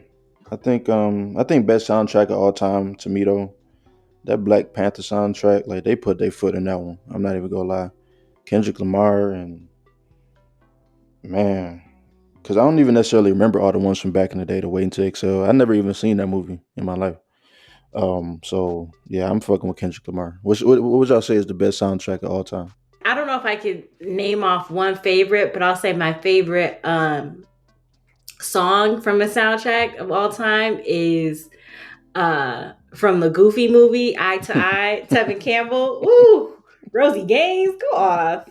[SPEAKER 1] I think best soundtrack of all time to me though, that Black Panther soundtrack, like they put their foot in that one. I'm not even gonna lie, Kendrick Lamar and Man, because I don't even necessarily remember all the ones from back in the day. The Waiting to Excel. I never even seen that movie in my life. So yeah, I'm fucking with Kendrick Lamar. What would y'all say is the best soundtrack of all time?
[SPEAKER 2] I don't know if I could name off one favorite, but I'll say my favorite song from a soundtrack of all time is from the Goofy movie, Eye to Eye, Tevin Campbell. Ooh, Rosie Gaines, go off.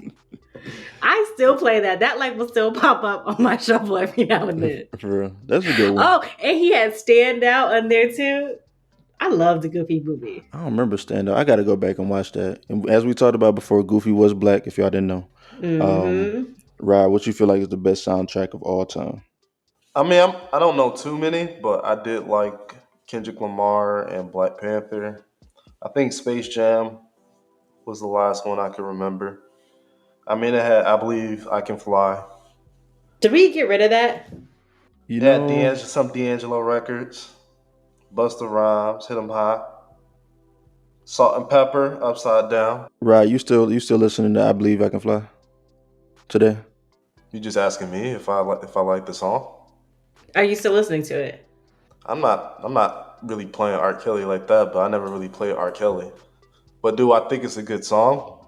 [SPEAKER 2] I still play that. That like will still pop up on my shuffle every now and then.
[SPEAKER 1] For real, that's a good one.
[SPEAKER 2] Oh, and he had Stand Out on there too. I love the Goofy movie.
[SPEAKER 1] I don't remember Stand Up. I got to go back and watch that. And as we talked about before, Goofy was black. If y'all didn't know,
[SPEAKER 2] Mm-hmm.
[SPEAKER 1] Rod, what you feel like is the best soundtrack of all time?
[SPEAKER 3] I mean, I don't know too many, but I did like Kendrick Lamar and Black Panther. I think Space Jam was the last one I can remember. I mean, it had, I believe, I Can Fly.
[SPEAKER 2] Did we get rid of that?
[SPEAKER 1] You
[SPEAKER 3] It had
[SPEAKER 1] know,
[SPEAKER 3] Some D'Angelo records, Busta Rhymes, Hit 'Em High, Salt and Pepper, Upside Down.
[SPEAKER 1] Rod, you still listening to I Believe I Can Fly today?
[SPEAKER 3] You just asking me if I like the song?
[SPEAKER 2] Are you still listening to it?
[SPEAKER 3] I'm not really playing R. Kelly like that, but I never really played R. Kelly. But do I think it's a good song?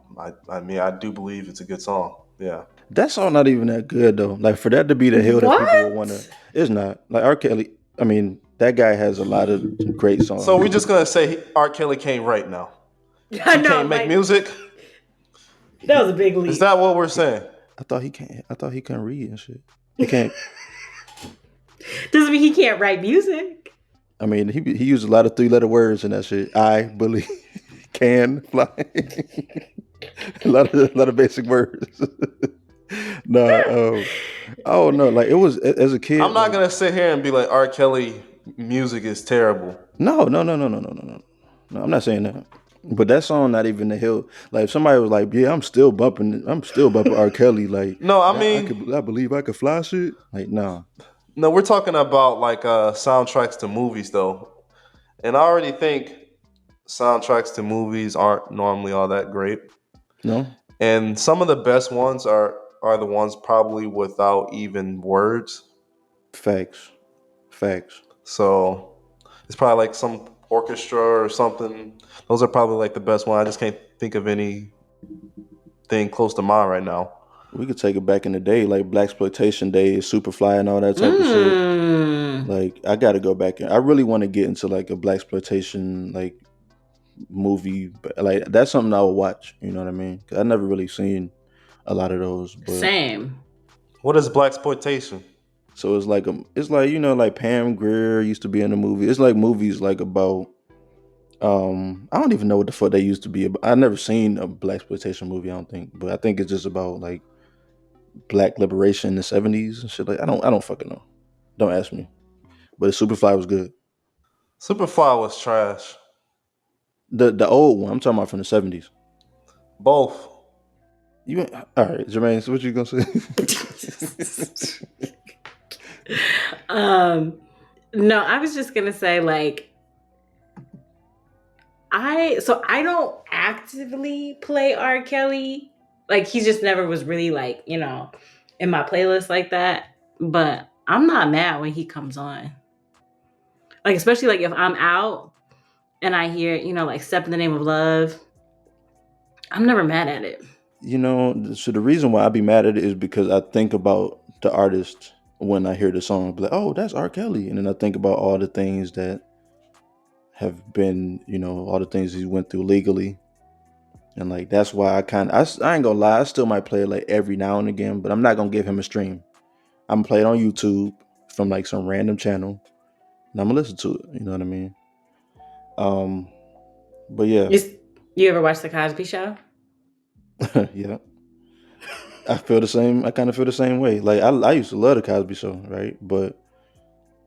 [SPEAKER 3] I mean, I do believe it's a good song. Yeah.
[SPEAKER 1] That song not even that good though. Like for that to be the hill that people would want to,
[SPEAKER 2] What?
[SPEAKER 1] it's not. Like R. Kelly. I mean, that guy has a lot of great
[SPEAKER 3] So we're
[SPEAKER 1] songs.
[SPEAKER 3] just gonna say R. Kelly can't write now.
[SPEAKER 2] I
[SPEAKER 3] He
[SPEAKER 2] know,
[SPEAKER 3] can't make
[SPEAKER 2] like
[SPEAKER 3] music.
[SPEAKER 2] that was a big
[SPEAKER 3] Is
[SPEAKER 2] leap.
[SPEAKER 3] that what we're saying?
[SPEAKER 1] I thought he can't. I thought he couldn't read and shit. He can't.
[SPEAKER 2] Doesn't mean he can't write music.
[SPEAKER 1] I mean, he used a lot of 3-letter words in that shit. I believe can fly. a lot of basic words. Nah, oh no, like it was as a
[SPEAKER 3] I'm
[SPEAKER 1] kid.
[SPEAKER 3] not
[SPEAKER 1] Like
[SPEAKER 3] gonna sit here and be like R. Kelly music is terrible.
[SPEAKER 1] no. I'm not saying that. But that song not even the hill. Like if somebody was like, "Yeah, I'm still bumping R. Kelly." Like
[SPEAKER 3] No, I
[SPEAKER 1] I
[SPEAKER 3] mean,
[SPEAKER 1] could, I believe I could fly shit. Like nah,
[SPEAKER 3] no, we're talking about like soundtracks to movies though, and I already think soundtracks to movies aren't normally all that great.
[SPEAKER 1] no
[SPEAKER 3] And some of the best ones are the ones probably without even words.
[SPEAKER 1] facts, facts.
[SPEAKER 3] So it's probably like some orchestra or something. Those are probably like the best one. I just can't think of anything close to mine right now.
[SPEAKER 1] We could take it back in the day, like black exploitation days, Superfly, and all that type of shit.
[SPEAKER 2] Mm.
[SPEAKER 1] Like I got to go back and I really want to get into like a black exploitation like movie, but like that's something I would watch. You know what I mean? 'Cause I never really seen a lot of those, but
[SPEAKER 2] Same.
[SPEAKER 3] What is black exploitation?
[SPEAKER 1] so it's like like Pam Grier used to be in the movie. It's like movies like about I don't even know what the fuck they used to be about. I never seen a black exploitation movie. I don't think, but I think it's just about like black liberation in the '70s and shit. Like I don't fucking know. Don't ask me. But Superfly was good.
[SPEAKER 3] Superfly was trash.
[SPEAKER 1] The old one I'm talking about from the '70s.
[SPEAKER 3] Both.
[SPEAKER 1] You all right, Jermaine? So what you gonna say?
[SPEAKER 2] um no, I was just gonna say like I don't actively play R. Kelly. Like he just never was really like, in my playlist like that. But I'm not mad when he comes on. Like especially like if I'm out and I hear, like Step in the Name of Love, I'm never mad at it.
[SPEAKER 1] So the reason why I be mad at it is because I think about the artist when I hear the song. Be like, oh, that's R. Kelly, and then I think about all the things that have been, all the things he went through legally, and like that's why I ain't gonna lie, I still might play it like every now and again, but I'm not gonna give him a stream. I'm gonna play it on YouTube from like some random channel, and I'm gonna listen to it. You know what I mean? Um, but yeah,
[SPEAKER 2] You ever watch The Cosby Show?
[SPEAKER 1] yeah. I feel the same. I kind of feel the same way. Like I used to love the Cosby Show, right? But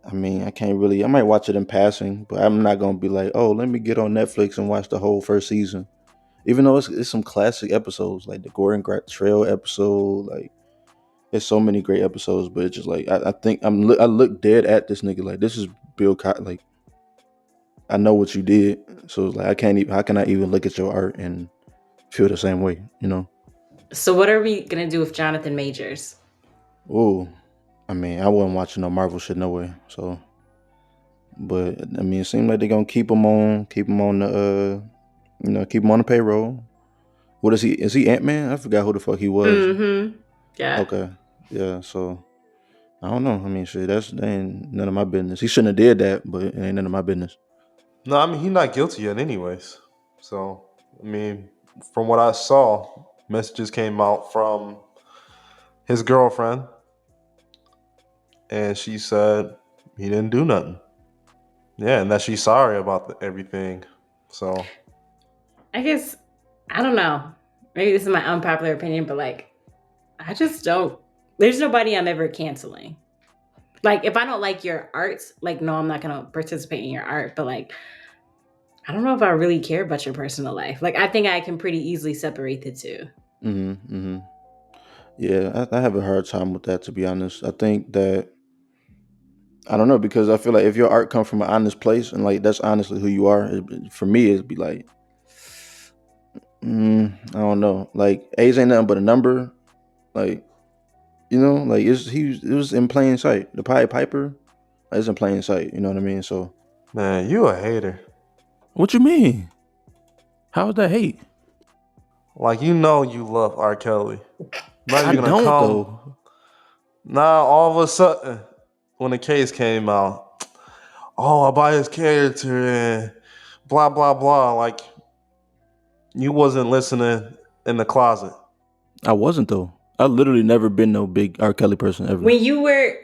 [SPEAKER 1] I mean, I can't really. I might watch it in passing, but I'm not gonna be like, oh, let me get on Netflix and watch the whole first season. Even though it's some classic episodes, like the Gordon Trail episode, like it's so many great episodes. But it's just like I think I look dead at this nigga like this is Bill Cosby. Like I know what you did, so it's like I can't even. How can I even look at your art and feel the same way?
[SPEAKER 2] So what are we gonna do with Jonathan Majors?
[SPEAKER 1] Oh, I mean, I wasn't watching no Marvel shit no way. So, but I mean, it seems like they're gonna keep him on the, keep him on the payroll. What is he? Is he Ant Man? I forgot who the fuck he was.
[SPEAKER 2] Mm-hmm. Yeah.
[SPEAKER 1] Okay, yeah. So I don't know. I mean, shit, that ain't none of my business. He shouldn't have did that, but it ain't none of my business.
[SPEAKER 3] No, I mean he's not guilty yet, anyways. So I mean, from what I saw, messages came out from his girlfriend, and she said he didn't do nothing. Yeah, and that she's sorry about everything. So
[SPEAKER 2] I guess I don't know. Maybe this is my unpopular opinion, but like I just don't. There's nobody I'm ever canceling. Like if I don't like your art, like no, I'm not gonna participate in your art. But like I don't know if I really care about your personal life. Like I think I can pretty easily separate the two.
[SPEAKER 1] Mm-hmm. Yeah, I have a hard time with that, to be honest. I think that I don't know because I feel like if your art comes from an honest place and like that's honestly who you are, for me it'd be like, I don't know. Like age ain't nothing but a number. Like like it was in plain sight. The Pied Piper is in plain sight. You know what I mean? So
[SPEAKER 3] man, you a hater.
[SPEAKER 1] what you mean? How is that hate?
[SPEAKER 3] Like you know you love R. Kelly. Now
[SPEAKER 1] I
[SPEAKER 3] you're gonna
[SPEAKER 1] don't
[SPEAKER 3] come.
[SPEAKER 1] though.
[SPEAKER 3] Now all of a sudden, when the case came out, oh, I buy his character and blah blah blah. Like you wasn't listening in the closet.
[SPEAKER 1] I wasn't though. I literally never been no big R. Kelly person ever.
[SPEAKER 2] When you were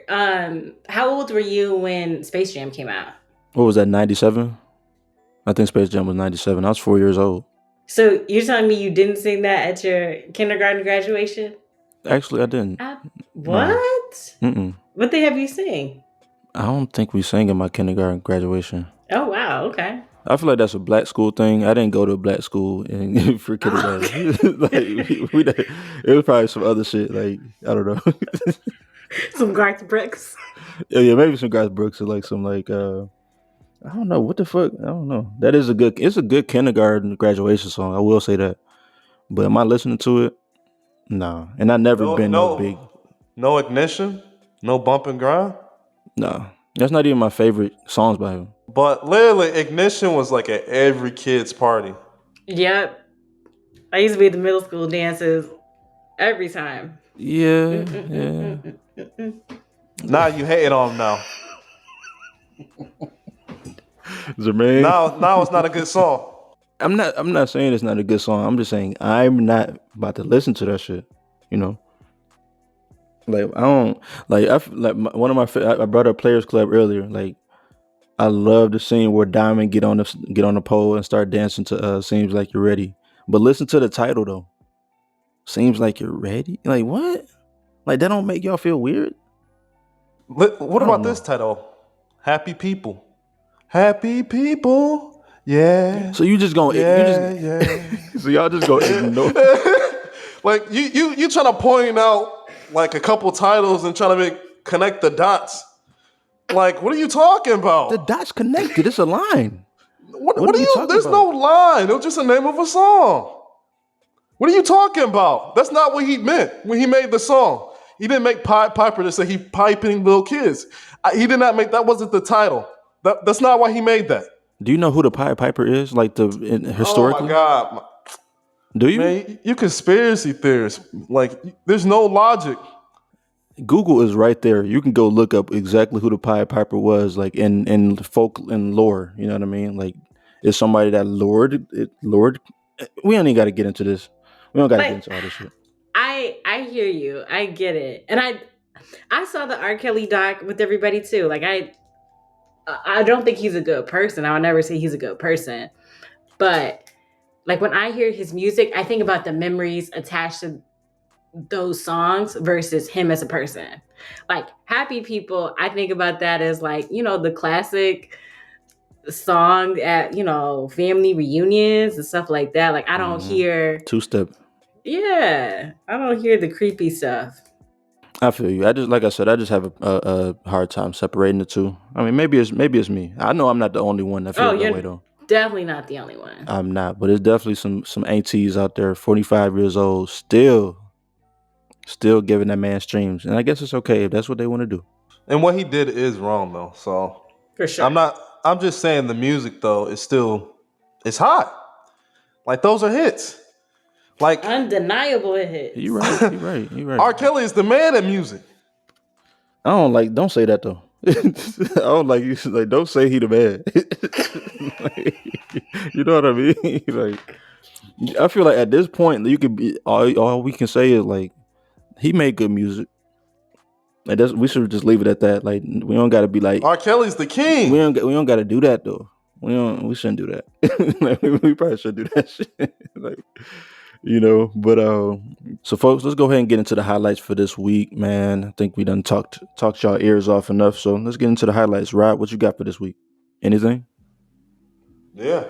[SPEAKER 2] how old were you when Space Jam came out?
[SPEAKER 1] What was that? 97? I think Space Jam was 97. I was 4 years old.
[SPEAKER 2] So you're telling me you didn't sing that at your kindergarten graduation?
[SPEAKER 1] Actually, I didn't. No.
[SPEAKER 2] What?
[SPEAKER 1] Mm-mm.
[SPEAKER 2] What they have you sing?
[SPEAKER 1] I don't think we sang in my kindergarten graduation.
[SPEAKER 2] Oh wow, okay.
[SPEAKER 1] I feel like that's a black school thing. I didn't go to a black school and for kindergarten. Like it was probably some other shit. Like I don't know.
[SPEAKER 2] Some Garth Brooks.
[SPEAKER 1] Yeah, maybe some Garth Brooks or like some like I don't know what the fuck. I don't know. That is it's a good kindergarten graduation song. I will say that. But am I listening to it? No. And I never
[SPEAKER 3] No,
[SPEAKER 1] been no big.
[SPEAKER 3] no ignition, no bump and grind.
[SPEAKER 1] No. That's not even my favorite songs by him.
[SPEAKER 3] But literally, ignition was like at every kid's party.
[SPEAKER 2] Yep. I used to be at the middle school dances every time.
[SPEAKER 1] Yeah, yeah.
[SPEAKER 3] Now you hating on him now.
[SPEAKER 1] Jermaine.
[SPEAKER 3] Now it's not a good song.
[SPEAKER 1] I'm not saying it's not a good song. I'm just saying I'm not about to listen to that shit. You know? Like I don't one of my I brought up Players Club earlier. Like I love the scene where Diamond get on the pole and start dancing to Seems Like You're Ready. But listen to the title though. Seems Like You're Ready? Like what? Like that don't make y'all feel weird?
[SPEAKER 3] What about this title? Happy People. Happy People. Yeah.
[SPEAKER 1] So you just gonna so y'all just gonna ignore.
[SPEAKER 3] Like you trying to point out like a couple titles and trying to connect the dots. Like, what are you talking about?
[SPEAKER 1] The dots connected. It's a line.
[SPEAKER 3] What are you talking There's about? No line. It was just the name of a song. What are you talking about? That's not what he meant when he made the song. He didn't make Pied Piper to say he piping little kids. He did not make that. Wasn't the title. That's not why he made that.
[SPEAKER 1] Do you know who the Pied Piper is? Like historically?
[SPEAKER 3] Oh my God.
[SPEAKER 1] Do you?
[SPEAKER 3] Man, you conspiracy theorists. Like, there's no logic.
[SPEAKER 1] Google is right there. You can go look up exactly who the Pied Piper was, like in folk and lore. You know what I mean? Like, it's somebody that lured. We don't even got to get into this. We don't got to get into all this shit.
[SPEAKER 2] I hear you. I get it, and I saw the R. Kelly doc with everybody too. Like I don't think he's a good person. I would never say he's a good person, but like when I hear his music, I think about the memories attached to those songs versus him as a person. Like Happy People, I think about that as like, the classic song at, family reunions and stuff like that. Like I don't hear
[SPEAKER 1] two-step.
[SPEAKER 2] Yeah. I don't hear the creepy stuff.
[SPEAKER 1] I feel you. I just have a hard time separating the two. I mean, maybe it's me. I know I'm not the only one that feels that way though.
[SPEAKER 2] Definitely not the only one.
[SPEAKER 1] I'm not, but it's definitely some aunties out there, 45 years old, still Still giving that man streams, and I guess it's okay if that's what they want to do.
[SPEAKER 3] And what he did is wrong though. So
[SPEAKER 2] For sure.
[SPEAKER 3] I'm not. I'm just saying the music though is still it's hot. Like those are hits. Like
[SPEAKER 2] Undeniable hits.
[SPEAKER 1] You're right. You're right. You're right.
[SPEAKER 3] R. Kelly is the man at music.
[SPEAKER 1] Don't say that though. I don't like you. Like, don't say he the man. Like, you know what I mean? Like, I feel like at this point, you could be all we can say is like he made good music. Like we should just leave it at that. Like we don't got to be like
[SPEAKER 3] R. Kelly's the king.
[SPEAKER 1] we don't got to do that though. We shouldn't do that. Like, we probably should do that shit. Like, but so folks, let's go ahead and get into the highlights for this week, man. I think we done talked y'all ears off enough, so let's get into the highlights. Rob, what you got for this week? Anything?
[SPEAKER 3] Yeah.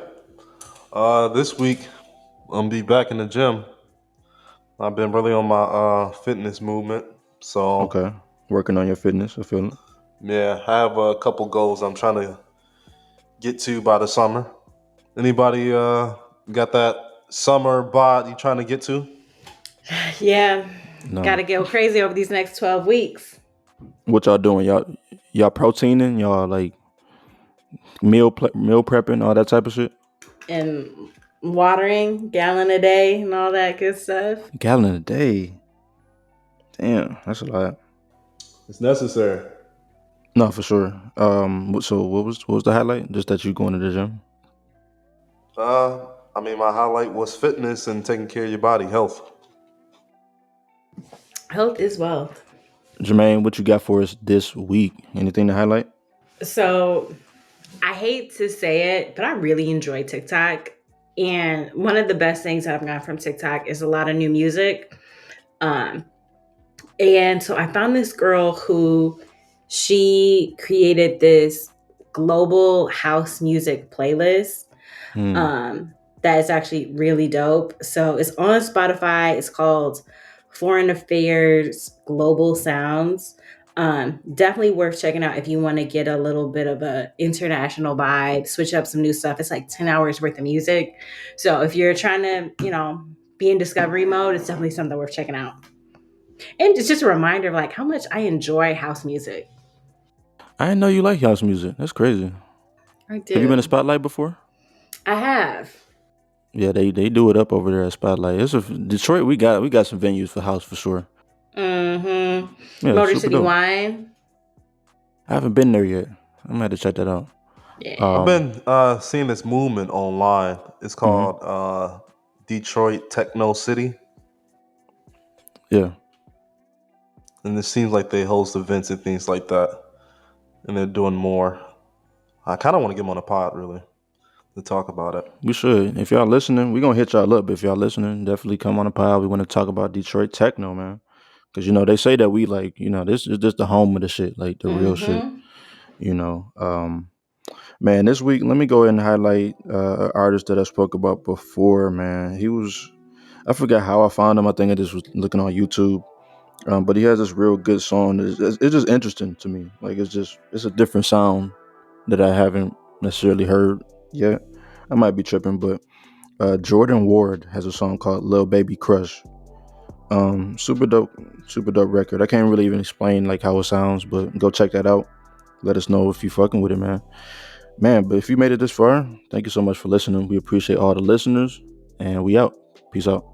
[SPEAKER 3] This week I'm gonna be back in the gym. I've been really on my fitness movement. So
[SPEAKER 1] Okay, working on your fitness. I feel it.
[SPEAKER 3] yeah, I have a couple goals I'm trying to get to by the summer. Anybody got that summer bod you trying to get to?
[SPEAKER 2] Yeah.
[SPEAKER 1] No.
[SPEAKER 2] Got to go crazy over these next 12 weeks.
[SPEAKER 1] What y'all doing? Y'all proteining? Y'all like meal prepping, all that type of shit?
[SPEAKER 2] And watering, gallon a day and all that good stuff.
[SPEAKER 1] Gallon a day. Damn, that's a lot.
[SPEAKER 3] It's necessary.
[SPEAKER 1] No, for sure. So what was the highlight? Just that you going to the gym?
[SPEAKER 3] I mean, my highlight was fitness and taking care of your body, health.
[SPEAKER 2] Health is wealth.
[SPEAKER 1] Jermaine, what you got for us this week? Anything to highlight?
[SPEAKER 2] So I hate to say it, but I really enjoy TikTok. And one of the best things that I've gotten from TikTok is a lot of new music. And so I found this girl who she created this global house music playlist. That is actually really dope. So it's on Spotify. It's called Foreign Affairs Global Sounds. Definitely worth checking out if you want to get a little bit of a international vibe, switch up some new stuff. It's like 10 hours worth of music. So if you're trying to, be in discovery mode, it's definitely something worth checking out. And it's just a reminder of like how much I enjoy house music.
[SPEAKER 1] I didn't know you like house music. That's crazy.
[SPEAKER 2] I do.
[SPEAKER 1] Have you been to Spotlight before?
[SPEAKER 2] I have.
[SPEAKER 1] Yeah, they do it up over there at Spotlight. Detroit. We got some venues for house for sure.
[SPEAKER 2] Mm-hmm.
[SPEAKER 1] Yeah,
[SPEAKER 2] Motor
[SPEAKER 1] super
[SPEAKER 2] City
[SPEAKER 1] dope.
[SPEAKER 2] Wine.
[SPEAKER 1] I haven't been there yet. I'm gonna have to check that out.
[SPEAKER 2] Yeah.
[SPEAKER 3] I've been seeing this movement online. It's called Detroit Techno City.
[SPEAKER 1] Yeah.
[SPEAKER 3] And it seems like they host events and things like that. And they're doing more. I kind of want to get them on a pod, really, to talk about it.
[SPEAKER 1] We should. If y'all listening, we're gonna hit y'all up. If y'all listening, definitely come on the pod. We want to talk about Detroit techno, man. Because they say that we like, this is just the home of the shit, like the real shit. Man, this week, let me go ahead and highlight an artist that I spoke about before, man. I forgot how I found him. I think I just was looking on YouTube. But he has this real good song. It's just interesting to me. Like, it's a different sound that I haven't necessarily heard yet. I might be tripping, but Jordan Ward has a song called Lil Baby Crush. Super dope record. I can't really even explain like how it sounds, but go check that out. Let us know if you fucking with it, man. But if you made it this far, thank you so much for listening. We appreciate all the listeners, and we out. Peace out.